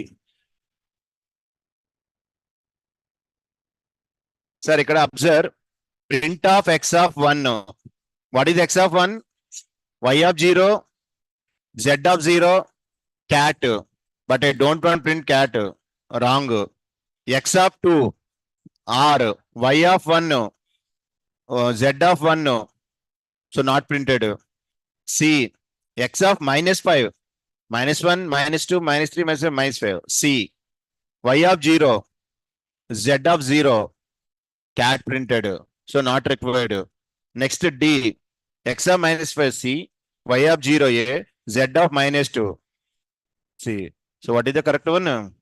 Sir ఇక్కడ observe print of X of 1. What is X of 1? y of 0, z of 0, cat. But I don't want print cat. Wrong. X of 2, r. Y of 1, z of 1. So not printed. C. X of -5, -1, -2, -3, -5. C. Y of 0, z of 0, cat printed. So not required. Next D. X of -5, C. Y of 0, A. Z of -2, C. So what is the correct one?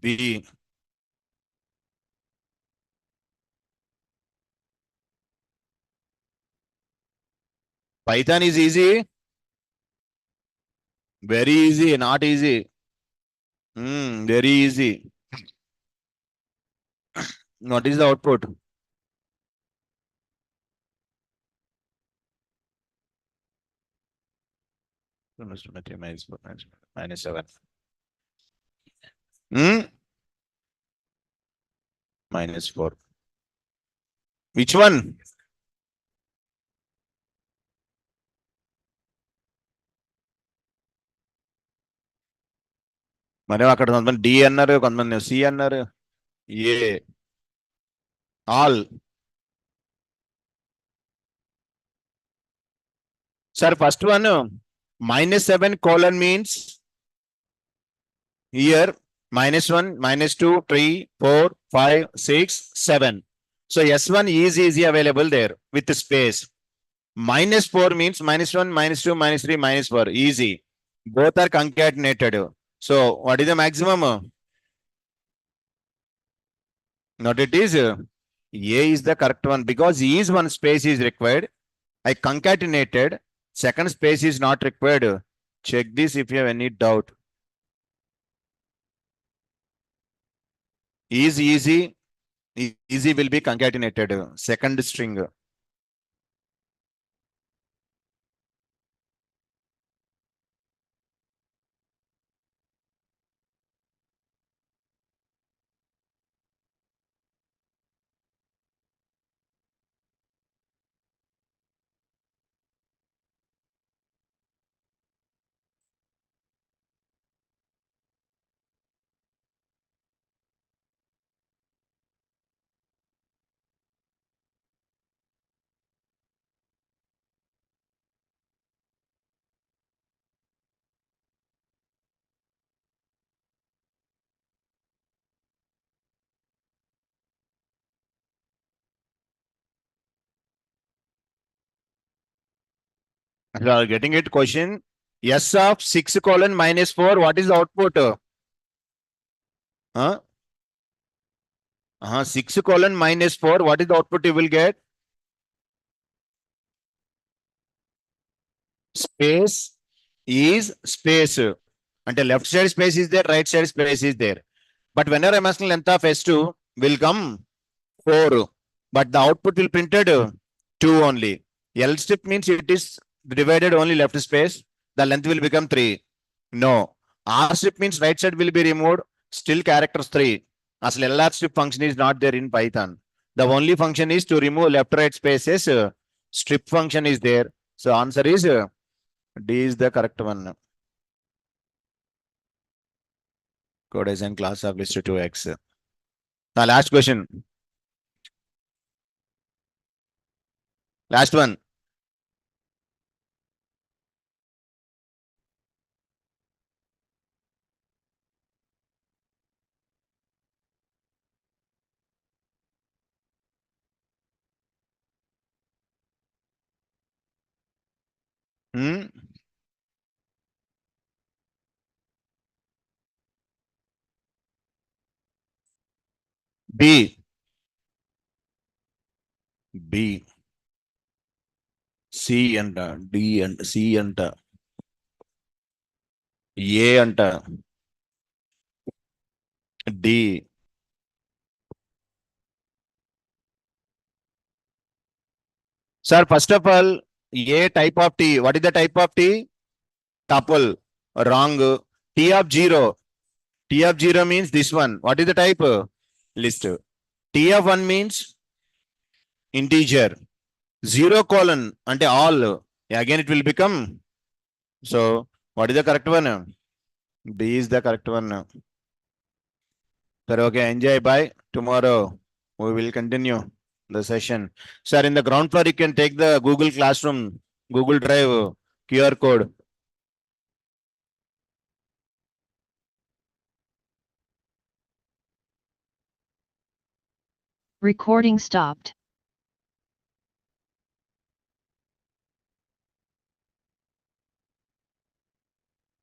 B. Python is easy. Very easy, not easy. Very easy. What is the output? -7. -4. Which one? మరి అక్కడ కొంతమంది D అన్నారు, కొంతమంది C అన్నారు. A all. Sir first one -7 colon means here -1, -2, 3, 4, 5, 6, 7. So S1 is easy available there with space. -4 means -1, -2, -3, -4. Easy. Both are concatenated. So what is the maximum? Not it is. A is the correct one because is one space is required. I concatenated. Second space is not required. Check this if you have any doubt. Is easy. Easy will be concatenated. Second string. You are getting it question. S of 6 colon -4. What is the output? 6 colon -4. What is the output you will get? Space is space. And the left side space is there, right side space is there. But whenever I'm asking length of S2 will come 4. But the output will printed 2 only. L strip means it is divided only left space. The length will become 3. No. R strip means right side will be removed. Still characters 3. As LR strip function is not there in Python. The only function is to remove left right spaces. Strip function is there. So answer is D is the correct one. Code design class of list 2x. Now last question. Last one. B. B. C and D and C and A and D. Sir, first of all, A type of T. What is the type of T? Tuple. Wrong. T of 0. T of 0 means this one. What is the type? List. T of 1 means integer. 0 colon ante all. Again it will become. So what is the correct one? B is the correct one. Sir, okay, enjoy. Bye. Tomorrow we will continue the session. Sir, in the ground floor, you can take the Google Classroom, Google Drive QR code. Recording stopped.